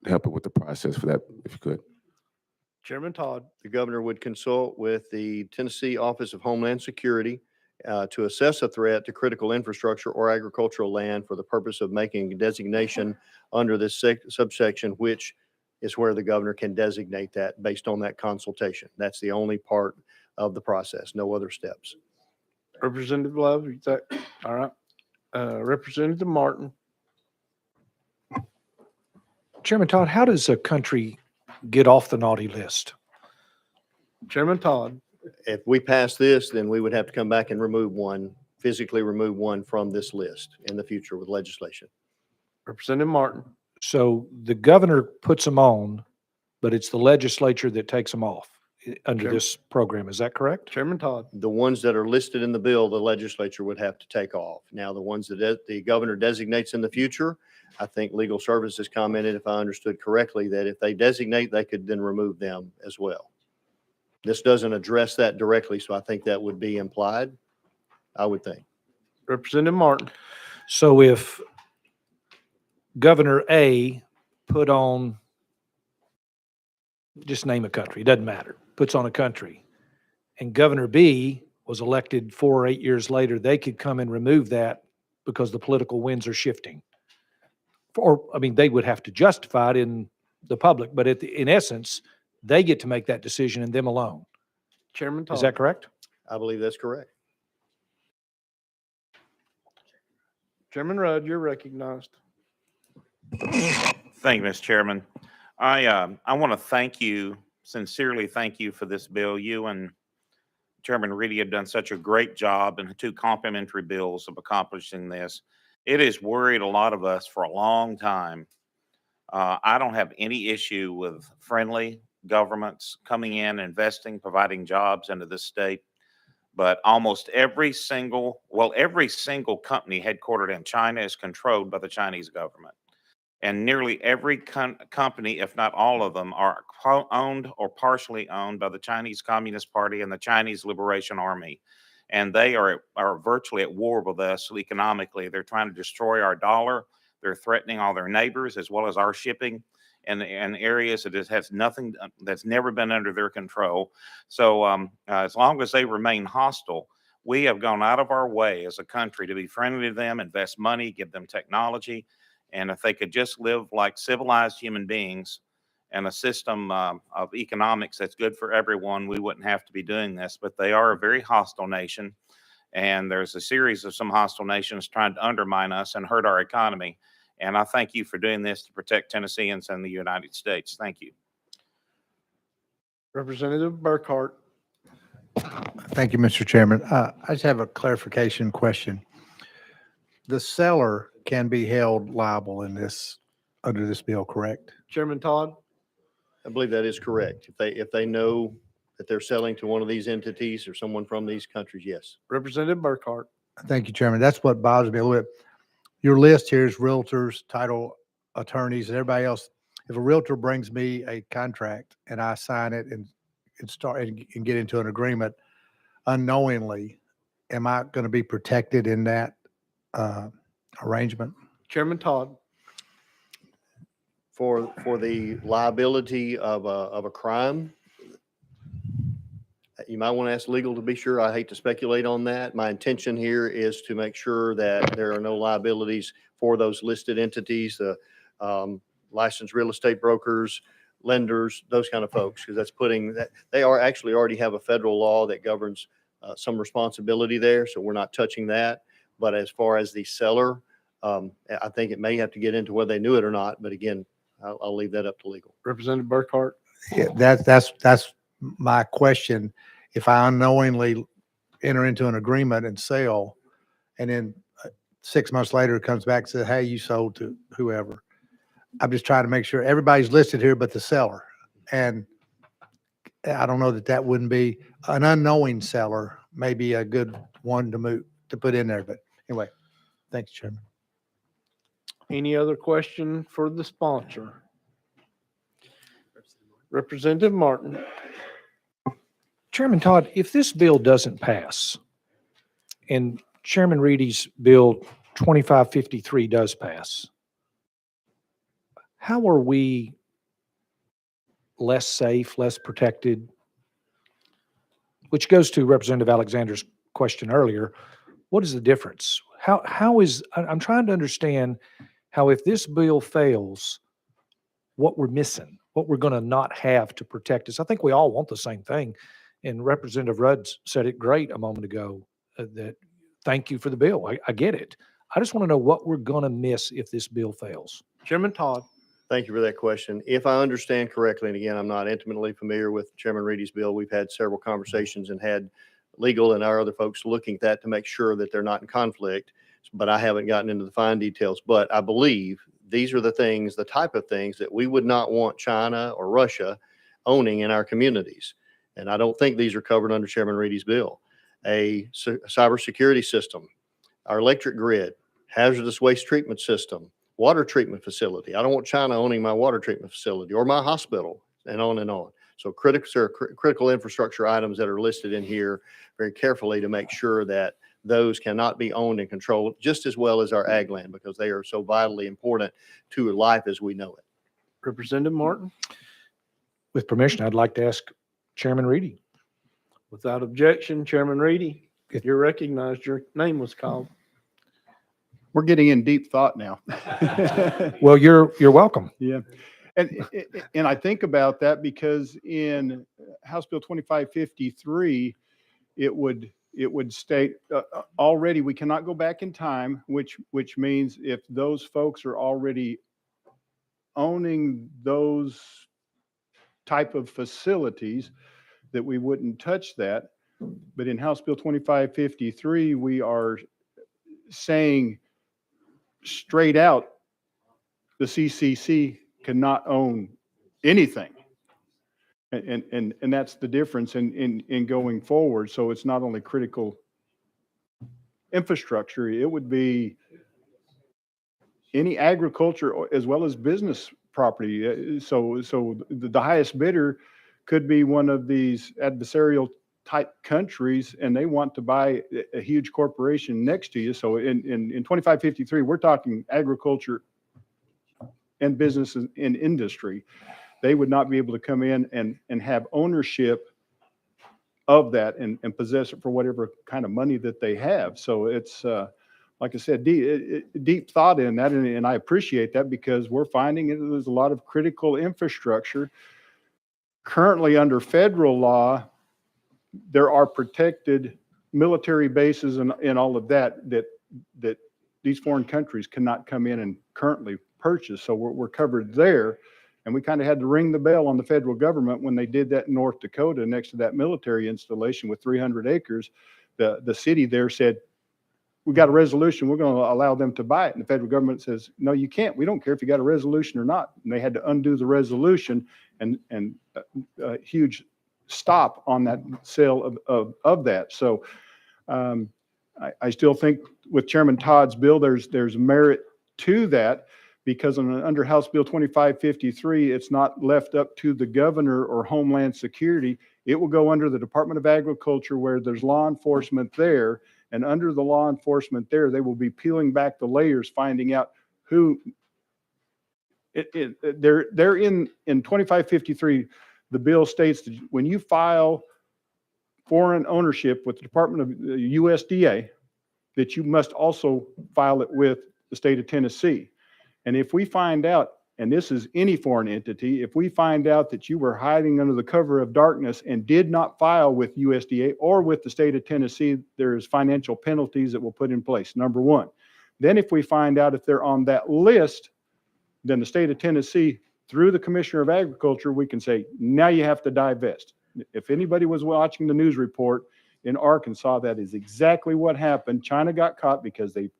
helping with the process for that, if you could? Chairman Todd. The governor would consult with the Tennessee Office of Homeland Security to assess a threat to critical infrastructure or agricultural land for the purpose of making a designation under this subsection, which is where the governor can designate that based on that consultation. That's the only part of the process, no other steps. Representative Love, is that, all right. Representative Martin. Chairman Todd, how does a country get off the naughty list? Chairman Todd. If we pass this, then we would have to come back and remove one, physically remove one from this list in the future with legislation. Representative Martin. So the governor puts them on, but it's the legislature that takes them off under Chairman. this program. Is that correct? Chairman Todd. The ones that are listed in the bill, the legislature would have to take off. Now, the ones that the governor designates in the future, I think Legal Services commented, if I understood correctly, that if they designate, they could then remove them as well. This doesn't address that directly, so I think that would be implied, I would think. Representative Martin. So if Governor A put on, just name a country, it doesn't matter, puts on a country, and Governor B was elected 4 or 8 years later, they could come and remove that because the political winds are shifting. Or, I mean, they would have to justify it in the public, but in essence, they get to make that decision and them alone. Chairman Todd. Is that correct? I believe that's correct. Chairman Rudd, you're recognized. Thank you, Mr. Chairman. I want to sincerely thank you for this bill. You and Chairman Reedy have done such a great job in the two complementary bills of accomplishing this. It has worried a lot of us for a long time. I don't have any issue with friendly governments coming in, investing, providing jobs into this state. But almost every single company headquartered in China is controlled by the Chinese government. And nearly every company, if not all of them, are owned or partially owned by the Chinese Communist Party and the Chinese Liberation Army. And they are virtually at war with us economically. They're trying to destroy our dollar. They're threatening all their neighbors as well as our shipping in areas that has nothing, that's never been under their control. So as long as they remain hostile, we have gone out of our way as a country to be friendly to them, invest money, give them technology. And if they could just live like civilized human beings and a system of economics that's good for everyone, we wouldn't have to be doing this. But they are a very hostile nation. And there's a series of some hostile nations trying to undermine us and hurt our economy. And I thank you for doing this to protect Tennesseans and the United States. Thank you. Representative Burkhart. Thank you, Mr. Chairman. I just have a clarification question. The seller can be held liable in this, under this bill, correct? Chairman Todd. I believe that is correct. If they know that they're selling to one of these entities or someone from these countries, yes. Representative Burkhart. Thank you, Chairman. That's what bothers me a little bit. Your list here is realtors, title attorneys, and everybody else. If a realtor brings me a contract and I sign it and start and get into an agreement unknowingly, am I going to be protected in that arrangement? Chairman Todd. For the liability of a crime, you might want to ask legal to be sure. I hate to speculate on that. My intention here is to make sure that there are no liabilities for those listed entities, the licensed real estate brokers, lenders, those kind of folks, because that's putting that they are actually already have a federal law that governs some responsibility there. So we're not touching that. But as far as the seller, I think it may have to get into whether they knew it or not. But again, I'll leave that up to legal. Representative Burkhart. Yeah, that's my question. If I unknowingly enter into an agreement and sell, and then 6 months later it comes back and says, hey, you sold to whoever. I'm just trying to make sure everybody's listed here but the seller. And I don't know that wouldn't be an unknowing seller, maybe a good one to put in there. But anyway, thanks, Chairman. Any other question for the sponsor? Representative Martin. Chairman Todd, if this bill doesn't pass and Chairman Reedy's bill 2553 does pass, how are we less safe, less protected? Which goes to Representative Alexander's question earlier. What is the difference? I'm trying to understand how if this bill fails, what we're missing, what we're going to not have to protect us. I think we all want the same thing. And Representative Rudd said it great a moment ago, that thank you for the bill. I get it. I just want to know what we're going to miss if this bill fails. Chairman Todd. Thank you for that question. If I understand correctly, and again, I'm not intimately familiar with Chairman Reedy's bill, we've had several conversations and had legal and our other folks looking at that to make sure that they're not in conflict, but I haven't gotten into the fine details. But I believe these are the things, the type of things that we would not want China or Russia owning in our communities. And I don't think these are covered under Chairman Reedy's bill. A cybersecurity system, our electric grid, hazardous waste treatment system, water treatment facility. I don't want China owning my water treatment facility or my hospital, and on and on. So critical infrastructure items that are listed in here very carefully to make sure that those cannot be owned and controlled just as well as our ag land, because they are so vitally important to life as we know it. Representative Martin. With permission, I'd like to ask Chairman Reedy. Without objection, Chairman Reedy, you're recognized. Your name was called. We're getting in deep thought now. Well, you're welcome. Yeah. And I think about that because in House Bill 2553, it would state already we cannot go back in time, which means if those folks are already owning those type of facilities, that we wouldn't touch that. But in House Bill 2553, we are saying straight out, the CCC cannot own anything. And that's the difference in going forward. So it's not only critical infrastructure, it would be any agriculture as well as business property. So the highest bidder could be one of these adversarial type countries, and they want to buy a huge corporation next to you. So in 2553, we're talking agriculture and business and industry. They would not be able to come in and have ownership of that and possess it for whatever kind of money that they have. So it's, like I said, deep thought in that. And I appreciate that because we're finding there's a lot of critical infrastructure. Currently under federal law, there are protected military bases and all of that these foreign countries cannot come in and currently purchase. So we're covered there. And we kind of had to ring the bell on the federal government when they did that in North Dakota next to that military installation with 300 acres. The city there said, we got a resolution, we're going to allow them to buy it. And the federal government says, no, you can't. We don't care if you got a resolution or not. And they had to undo the resolution and a huge stop on that sale of that. So I still think with Chairman Todd's bill, there's merit to that, because under House Bill 2553, it's not left up to the governor or Homeland Security. It will go under the Department of Agriculture, where there's law enforcement there. And under the law enforcement there, they will be peeling back the layers, finding out who they're in 2553. The bill states that when you file foreign ownership with the Department of USDA, that you must also file it with the state of Tennessee. And if we find out, and this is any foreign entity, if we find out that you were hiding under the cover of darkness and did not file with USDA or with the state of Tennessee, there's financial penalties that we'll put in place, number one. Then if we find out if they're on that list, then the state of Tennessee, through the Commissioner of Agriculture, we can say, now you have to divest. If anybody was watching the news report in Arkansas, that is exactly what happened. China got caught because they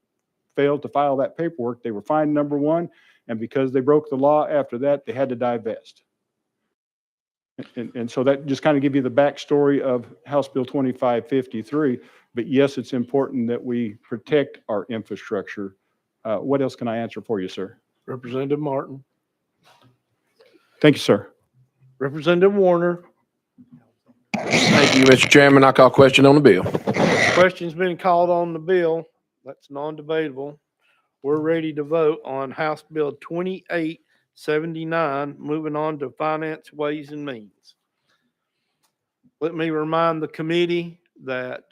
failed to file that paperwork. They were fined, number one, and because they broke the law after that, they had to divest. And so that just kind of give you the backstory of House Bill 2553. But yes, it's important that we protect our infrastructure. What else can I answer for you, sir? Representative Martin. Thank you, sir. Representative Warner. Thank you, Mr. Chairman. I call question on the bill. Question's been called on the bill. That's non-debatable. We're ready to vote on House Bill 28 79. Moving on to Finance, Ways and Means. Let me remind the committee that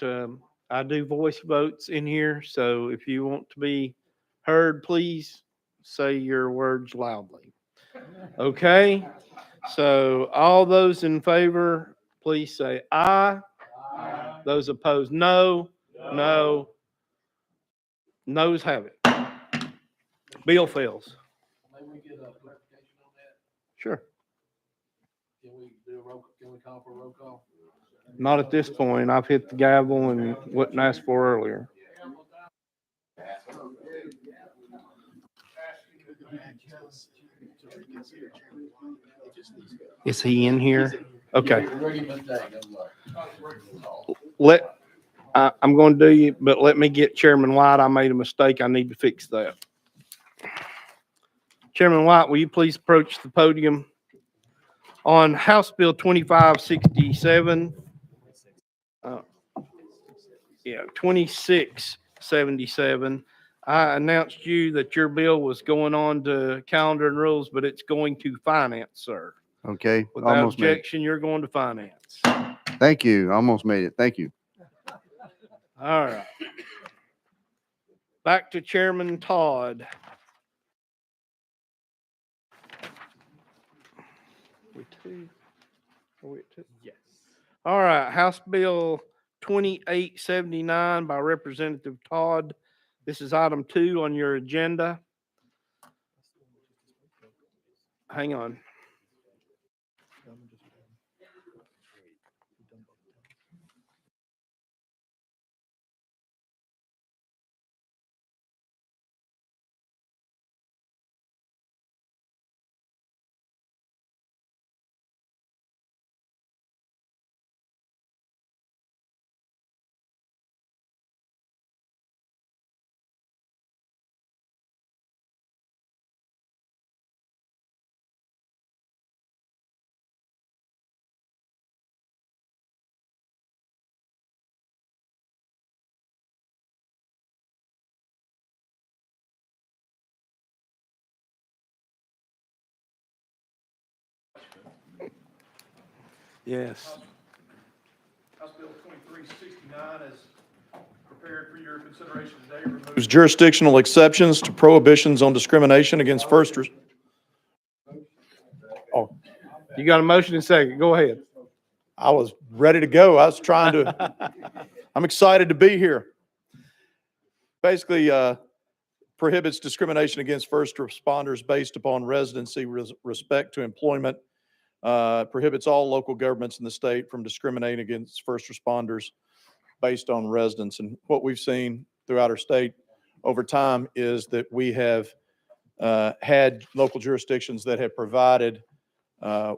I do voice votes in here, so if you want to be heard, please say your words loudly. Okay? So all those in favor, please say aye. Those opposed, no. No. Noes have it. Bill fails. Sure. Can we call for a roll call? Not at this point. I've hit the gavel and wasn't asked for earlier. Is he in here? Okay. I'm going to do you, but let me get Chairman White. I made a mistake. I need to fix that. Chairman White, will you please approach the podium? On House Bill 2567, 2677, I announced you that your bill was going on to Calendar and Rules, but it's going to Finance, sir. Okay, Without almost made it. objection, you're going to Finance. Thank you. Almost made it. Thank you. All right. Back to Chairman Todd. Yes. All right, House Bill 2879 by Representative Todd. This is item 2 on your agenda. Hang on. Yes. House Bill 2369 is prepared for your consideration today. Removes jurisdictional exceptions to prohibitions on discrimination against Oh, you got a motion and second. Go ahead. I was ready to go. I was trying to, I'm excited to be here. Basically, prohibits discrimination against first responders based upon residency, respect to employment, prohibits all local governments in the state from discriminating against first responders based on residence. And what we've seen throughout our state over time is that we have had local jurisdictions that have provided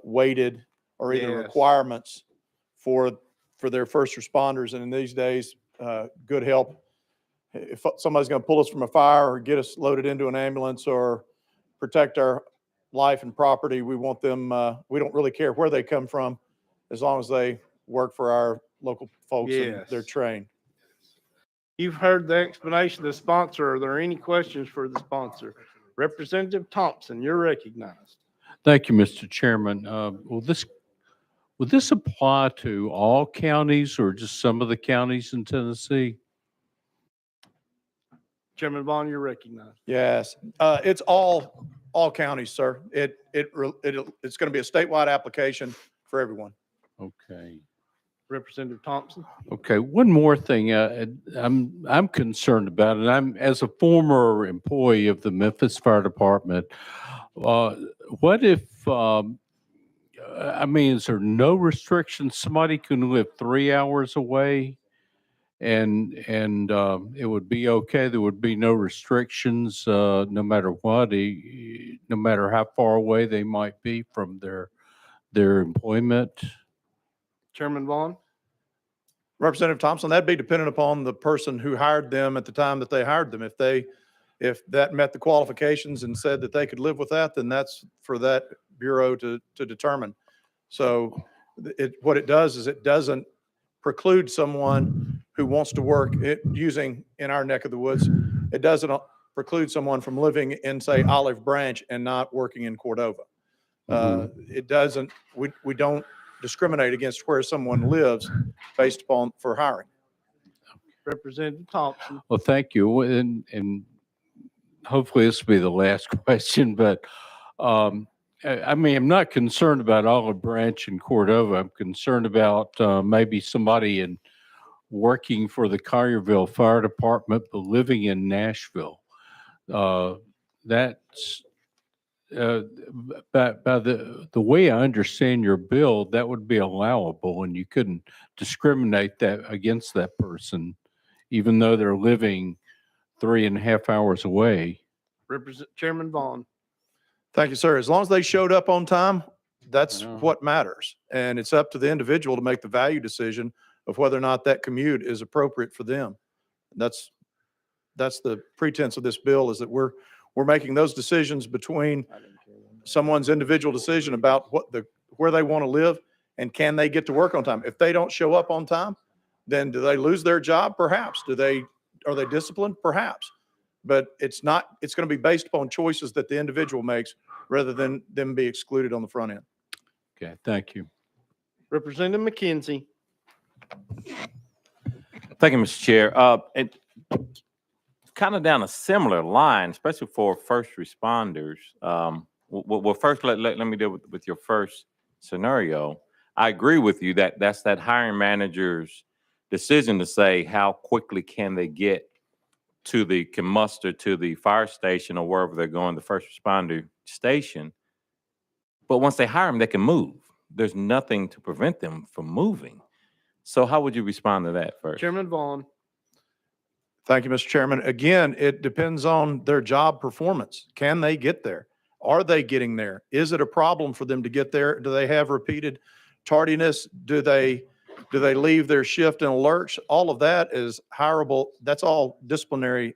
weighted or either Yes. requirements for their first responders. And in these days, good help. If somebody's going to pull us from a fire or get us loaded into an ambulance or protect our life and property, we want them, we don't really care where they come from as long as they work for our local folks and Yes. they're trained. You've heard the explanation of the sponsor. Are there any questions for the sponsor? Representative Thompson, you're recognized. Thank you, Mr. Chairman. Will this apply to all counties or just some of the counties in Tennessee? Chairman Vaughn, you're recognized. Yes, it's all counties, sir. It's going to be a statewide application for everyone. Okay. Representative Thompson. Okay, one more thing, I'm concerned about, and I'm, as a former employee of the Memphis Fire Department, what if, I mean, is there no restrictions? Somebody can live 3 hours away and it would be okay? There would be no restrictions, no matter what, no matter how far away they might be from their employment? Chairman Vaughn. Representative Thompson, that'd be dependent upon the person who hired them at the time that they hired them. If that met the qualifications and said that they could live with that, then that's for that bureau to determine. So what it does is it doesn't preclude someone who wants to work it using in our neck of the woods. It doesn't preclude someone from living in, say, Olive Branch and not working in Cordova. It doesn't, we don't discriminate against where someone lives based upon for hiring. Representative Thompson. Well, thank you. And hopefully this will be the last question, but I mean, I'm not concerned about Olive Branch and Cordova. I'm concerned about maybe somebody working for the Collierville Fire Department, but living in Nashville. That's by the way I understand your bill, that would be allowable, and you couldn't discriminate that against that person, even though they're living 3.5 hours away. Chairman Vaughn. Thank you, sir. As long as they showed up on time, that's what matters. And it's up to the individual to make the value decision of whether or not that commute is appropriate for them. That's the pretense of this bill, is that we're making those decisions between someone's individual decision about where they want to live and can they get to work on time. If they don't show up on time, then do they lose their job? Perhaps. Are they disciplined? Perhaps. But it's going to be based upon choices that the individual makes rather than them be excluded on the front end. Okay, thank you. Representative McKenzie. Thank you, Mr. Chair. It kind of down a similar line, especially for first responders. Well, first, let me deal with your first scenario. I agree with you that that's that hiring manager's decision to say how quickly can they get can muster to the fire station or wherever they're going, the first responder station. But once they hire them, they can move. There's nothing to prevent them from moving. So how would you respond to that first? Chairman Vaughn. Thank you, Mr. Chairman. Again, it depends on their job performance. Can they get there? Are they getting there? Is it a problem for them to get there? Do they have repeated tardiness? Do they leave their shift in a lurch? All of that is hireable. That's all disciplinary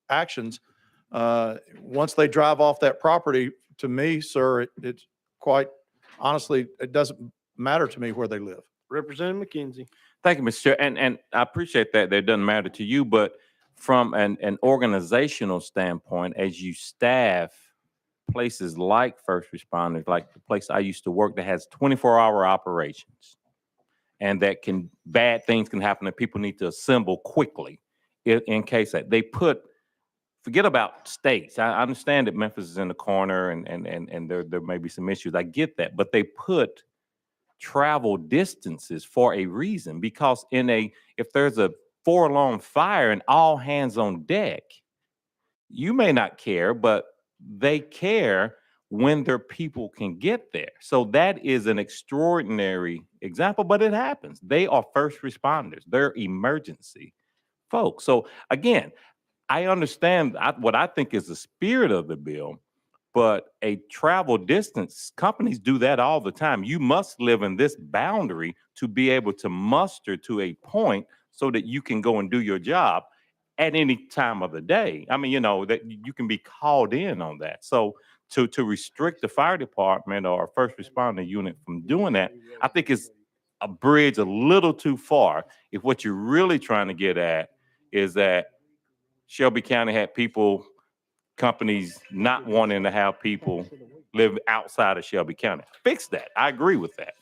actions. Once they drive off that property, to me, sir, it's quite honestly, it doesn't matter to me where they live. Representative McKenzie. Thank you, Mr. Chair. And I appreciate that it doesn't matter to you, but from an organizational standpoint, as you staff places like first responders, like the place I used to work that has 24-hour operations, and that bad things can happen and people need to assemble quickly in case that they forget about states. I understand that Memphis is in the corner and there may be some issues. I get that, but they put travel distances for a reason, because if there's a 4-alarm fire and all hands on deck, you may not care, but they care when their people can get there. So that is an extraordinary example, but it happens. They are first responders. They're emergency folks. So again, I understand what I think is the spirit of the bill, but a travel distance, companies do that all the time. You must live in this boundary to be able to muster to a point so that you can go and do your job at any time of the day. I mean, that you can be called in on that. So to restrict the fire department or a first responder unit from doing that, I think is a bridge a little too far. If what you're really trying to get at is that Shelby County had companies not wanting to have people live outside of Shelby County. Fix that. I agree with that.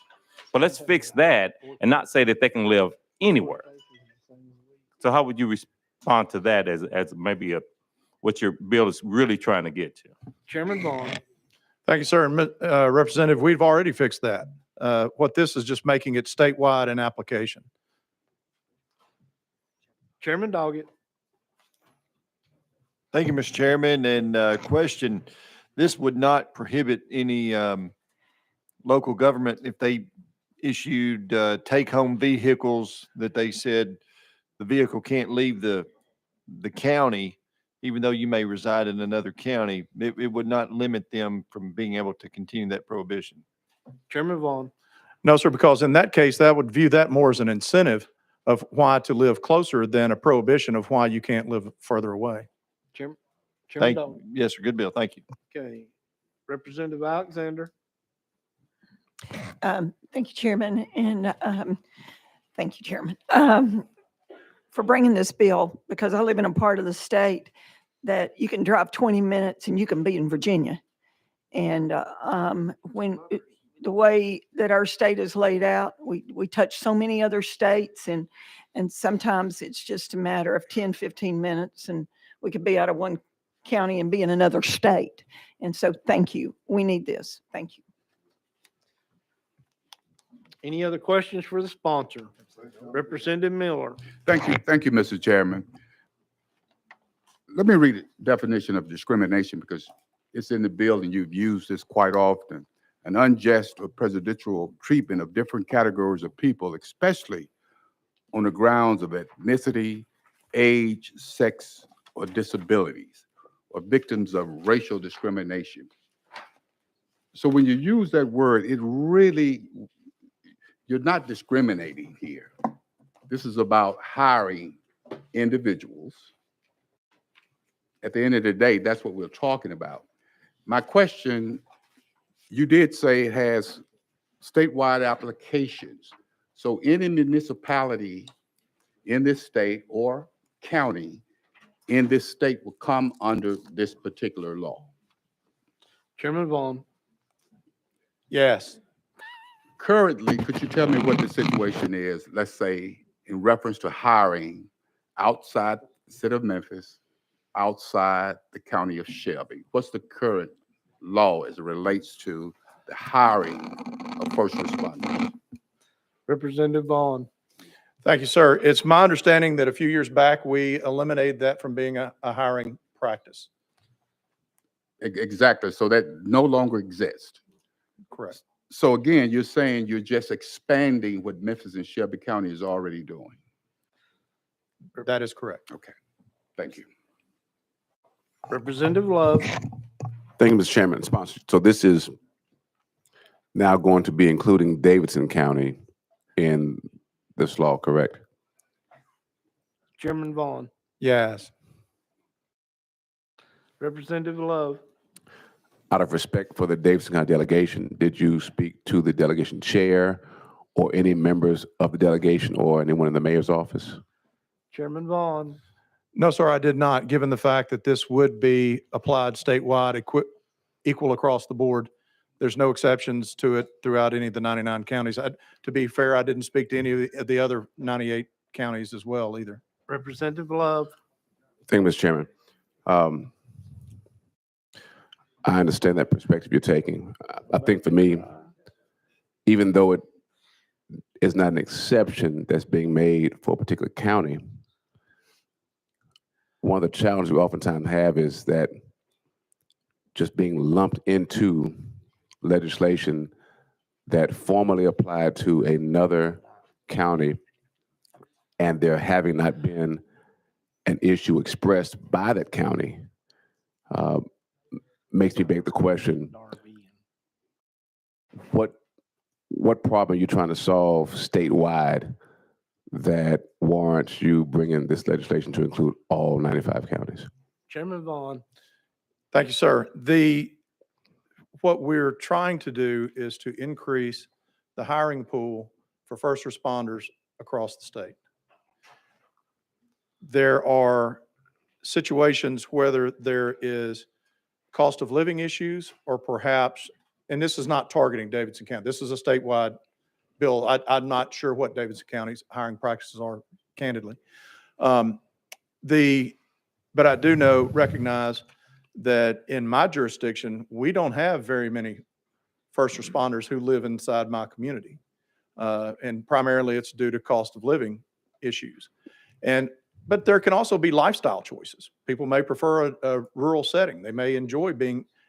But let's fix that and not say that they can live anywhere. So how would you respond to that as maybe what your bill is really trying to get to? Chairman Vaughn. Thank you, sir. And Representative, we've already fixed that. What this is just making it statewide in application. Chairman Doggett. Thank you, Mr. Chairman. And question, this would not prohibit any local government if they issued take-home vehicles that they said the vehicle can't leave the county, even though you may reside in another county. It would not limit them from being able to continue that prohibition. Chairman Vaughn. No, sir, because in that case, that would view that more as an incentive of why to live closer than a prohibition of why you can't live further away. Chairman Thank Doggett. Yes, sir. Good bill. Thank you. Okay. Representative Alexander. Thank you, Chairman, and thank you, Chairman, for bringing this bill, because I live in a part of the state that you can drive 20 minutes and you can be in Virginia. And the way that our state is laid out, we touch so many other states, and sometimes it's just a matter of 10, 15 minutes, and we could be out of one county and be in another state. And so thank you. We need this. Thank you. Any other questions for the sponsor? Representative Miller. Thank you, Mr. Chairman. Let me read the definition of discrimination because it's in the bill and you've used this quite often. An unjust or prejudicial treatment of different categories of people, especially on the grounds of ethnicity, age, sex, or disabilities, or victims of racial discrimination. So when you use that word, it really, you're not discriminating here. This is about hiring individuals. At the end of the day, that's what we're talking about. My question, you did say it has statewide applications. So any municipality in this state or county in this state will come under this particular law. Chairman Vaughn. Yes. Currently, could you tell me what the situation is, let's say, in reference to hiring outside the city of Memphis, outside the county of Shelby? What's the current law as it relates to the hiring of first responders? Representative Vaughn. Thank you, sir. It's my understanding that a few years back, we eliminated that from being a hiring practice. Exactly. So that no longer exists. Correct. So again, you're saying you're just expanding what Memphis and Shelby County is already doing. That is correct. Okay. Thank you. Representative Love. Thank you, Mr. Chairman. Sponsor. So this is now going to be including Davidson County in this law, correct? Chairman Vaughn. Yes. Representative Love. Out of respect for the Davidson County delegation, did you speak to the delegation chair or any members of the delegation or anyone in the mayor's office? Chairman Vaughn. No, sir, I did not, given the fact that this would be applied statewide, equal across the board. There's no exceptions to it throughout any of the 99 counties. To be fair, I didn't speak to any of the other 98 counties as well either. Representative Love. Thank you, Mr. Chairman. I understand that perspective you're taking. I think for me, even though it is not an exception that's being made for a particular county, one of the challenges we oftentimes have is that just being lumped into legislation that formerly applied to another county and there having not been an issue expressed by that county makes me beg the question, what problem are you trying to solve statewide that warrants you bringing this legislation to include all 95 counties? Chairman Vaughn. Thank you, sir. What we're trying to do is to increase the hiring pool for first responders across the state. There are situations whether there is cost of living issues or perhaps, and this is not targeting Davidson County, this is a statewide bill. I'm not sure what Davidson County's hiring practices are, candidly. But I do recognize that in my jurisdiction, we don't have very many first responders who live inside my community. And primarily it's due to cost of living issues. But there can also be lifestyle choices. People may prefer a rural setting. They may enjoy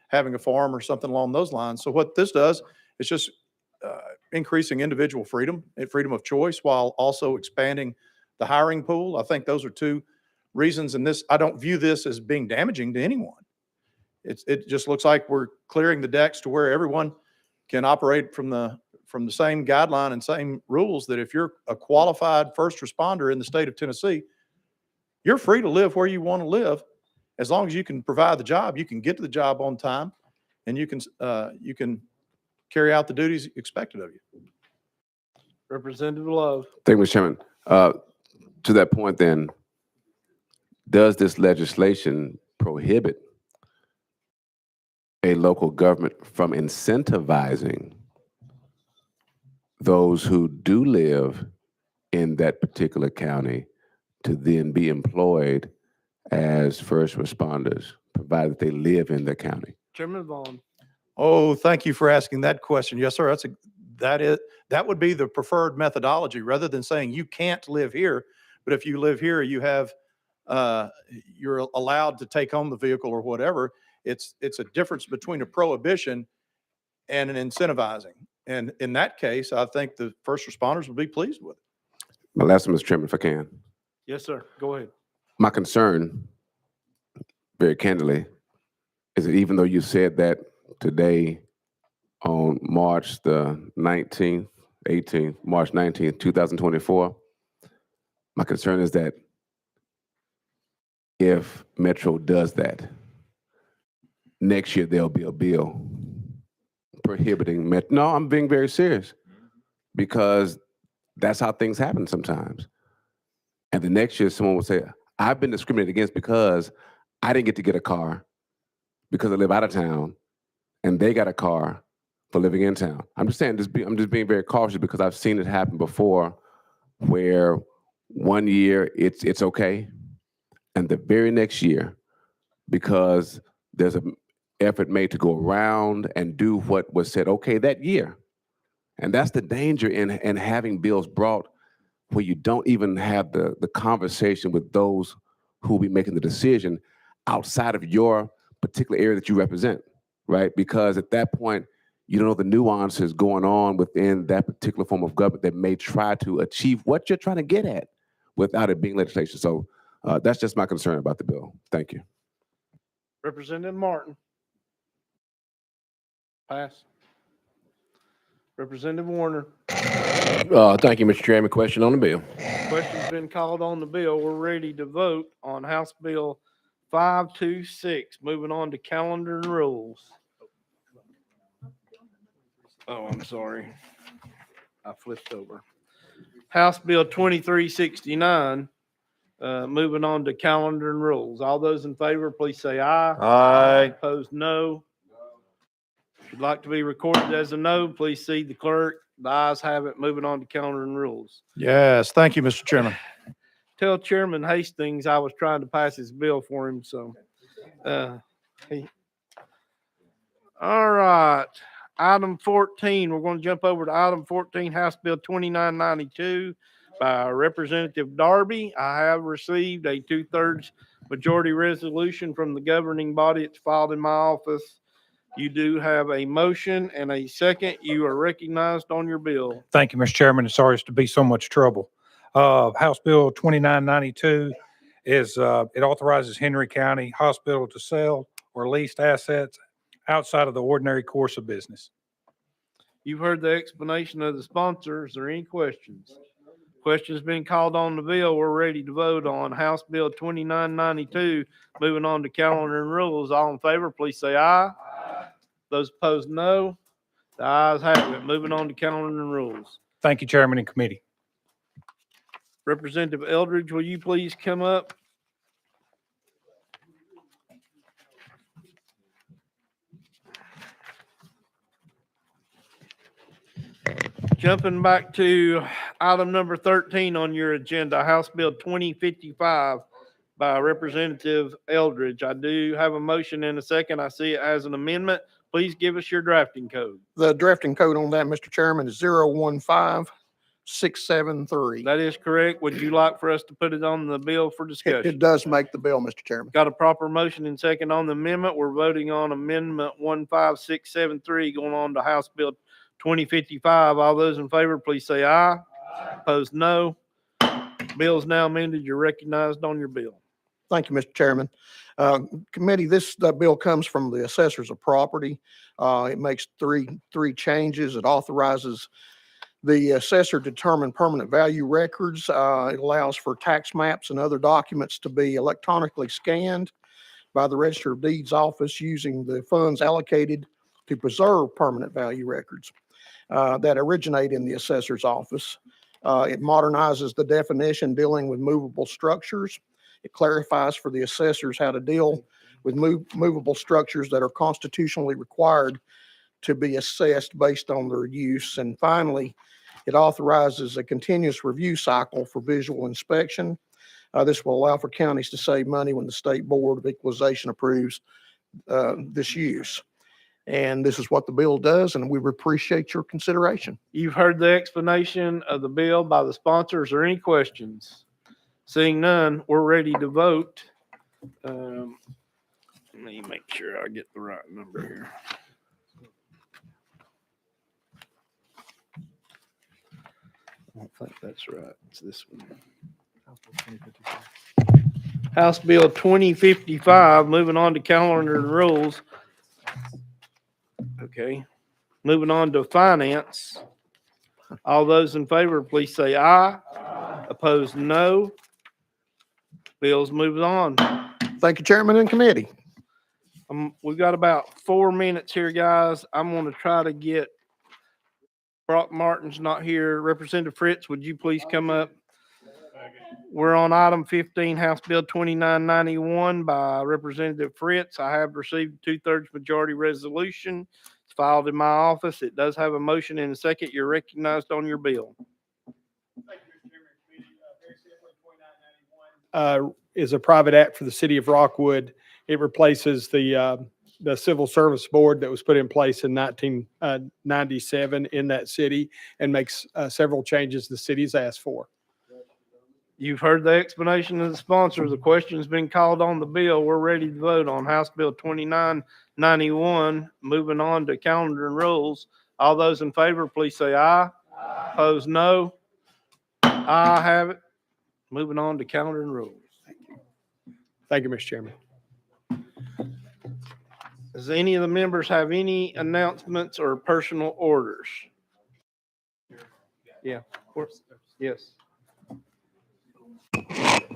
having a farm or something along those lines. So what this does is just increasing individual freedom and freedom of choice while also expanding the hiring pool. I think those are two reasons in this. I don't view this as being damaging to anyone. It just looks like we're clearing the decks to where everyone can operate from the same guideline and same rules, that if you're a qualified first responder in the state of Tennessee, you're free to live where you want to live. As long as you can provide the job, you can get to the job on time, and you can carry out the duties expected of you. Representative Love. Thank you, Mr. Chairman. To that point then, does this legislation prohibit a local government from incentivizing those who do live in that particular county to then be employed as first responders, provided they live in the county? Chairman Vaughn. Oh, thank you for asking that question. Yes, sir. That would be the preferred methodology rather than saying you can't live here. But if you live here, you have, you're allowed to take home the vehicle or whatever. It's a difference between a prohibition and an incentivizing. And in that case, I think the first responders would be pleased with it. My last one, Mr. Chairman, if I can. Yes, sir. Go ahead. My concern, very candidly, is that even though you said that today on March the 19th, 18th, March 19th, 2024, my concern is that if Metro does that, next year there'll be a bill prohibiting No, I'm being very serious, because that's how things happen sometimes. And the next year someone will say, I've been discriminated against because I didn't get to get a car because I live out of town, and they got a car for living in town. I'm just saying, I'm just being very cautious because I've seen it happen before, where one year it's okay, and the very next year, because there's an effort made to go around and do what was said okay that year. And that's the danger in having bills brought where you don't even have the conversation with those who will be making the decision outside of your particular area that you represent, right? Because at that point, you don't know the nuances going on within that particular form of government that may try to achieve what you're trying to get at without it being legislation. So that's just my concern about the bill. Thank you. Representative Martin. Pass. Representative Warner. Thank you, Mr. Chairman. Question on the bill. Question's been called on the bill. We're ready to vote on House Bill 526. Moving on to calendar and rules. Oh, I'm sorry. I flipped over. House Bill 2369. Moving on to calendar and rules. All those in favor, please say aye. Aye. Opposed, no. If you'd like to be recorded as a no, please see the clerk. The ayes have it. Moving on to calendar and rules. Yes, thank you, Mr. Chairman. Tell Chairman Hastings I was trying to pass his bill for him, so. All right. Item 14, we're going to jump over to item 14, House Bill 2992 by Representative Darby. I have received a 2/3 majority resolution from the governing body. It's filed in my office. You do have a motion and a second. You are recognized on your bill. Thank you, Mr. Chairman, and sorry to be so much trouble. House Bill 2992 is, it authorizes Henry County Hospital to sell or lease assets outside of the ordinary course of business. You've heard the explanation of the sponsor. Is there any questions? Questions been called on the bill. We're ready to vote on House Bill 2992. Moving on to calendar and rules. All in favor, please say aye. Those opposed, no. The ayes have it. Moving on to calendar and rules. Thank you, Chairman and committee. Representative Eldridge, will you please come up? Jumping back to item number 13 on your agenda, House Bill 2055 by Representative Eldridge. I do have a motion in a second. I see it as an amendment. Please give us your drafting code. The drafting code on that, Mr. Chairman, is 015673. That is correct. Would you like for us to put it on the bill for discussion? It does make the bill, Mr. Chairman. Got a proper motion and second on the amendment. We're voting on amendment 15673 going on to House Bill 2055. All those in favor, please say aye. Opposed, no. Bill is now amended. You're recognized on your bill. Thank you, Mr. Chairman. Committee, this bill comes from the assessors of property. It makes three changes. It authorizes the assessor to determine permanent value records. It allows for tax maps and other documents to be electronically scanned by the Register of Deeds office using the funds allocated to preserve permanent value records that originate in the assessor's office. It modernizes the definition dealing with movable structures. It clarifies for the assessors how to deal with movable structures that are constitutionally required to be assessed based on their use. And finally, it authorizes a continuous review cycle for visual inspection. This will allow for counties to save money when the State Board of Equalization approves this use. And this is what the bill does, and we appreciate your consideration. You've heard the explanation of the bill by the sponsors. Are any questions? Seeing none, we're ready to vote. Let me make sure I get the right number here. I don't think that's right. It's this one. House Bill 2055, moving on to calendar and rules. Okay, moving on to finance. All those in favor, please say aye. Opposed, no. Bill's moving on. Thank you, Chairman and Committee. We've got about 4 minutes here, guys. I'm going to try to get, Brock Martin's not here. Representative Fritz, would you please come up? We're on item 15, House Bill 2991 by Representative Fritz. I have received a 2/3 majority resolution. It's filed in my office. It does have a motion in a second. You're recognized on your bill. Is a private act for the city of Rockwood. It replaces the Civil Service Board that was put in place in 1997 in that city and makes several changes the city's asked for. You've heard the explanation of the sponsor. The question's been called on the bill. We're ready to vote on House Bill 2991. Moving on to calendar and rules. All those in favor, please say aye. Opposed, no. I have it. Moving on to calendar and rules. Thank you, Mr. Chairman. Does any of the members have any announcements or personal orders? Yeah, of course. Yes.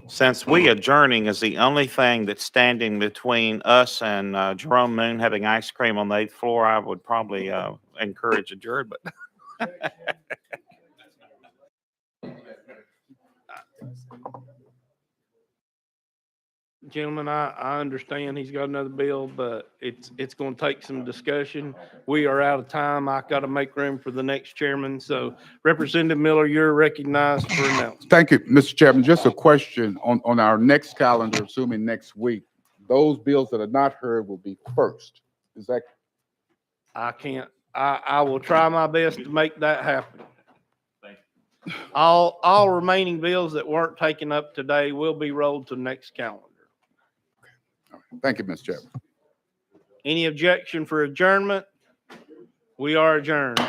Since we adjourning is the only thing that's standing between us and Jerome Moon having ice cream on the 8th floor, I would probably encourage adjournment. Gentlemen, I understand he's got another bill, but it's going to take some discussion. We are out of time. I've got to make room for the next chairman. So Representative Miller, you're recognized for announcement. Thank you, Mr. Chairman. Just a question on our next calendar, assuming next week, those bills that are not heard will be first. Is that? I can't, I will try my best to make that happen. All remaining bills that weren't taken up today will be rolled to next calendar. Thank you, Mr. Chairman. Any objection for adjournment? We are adjourned.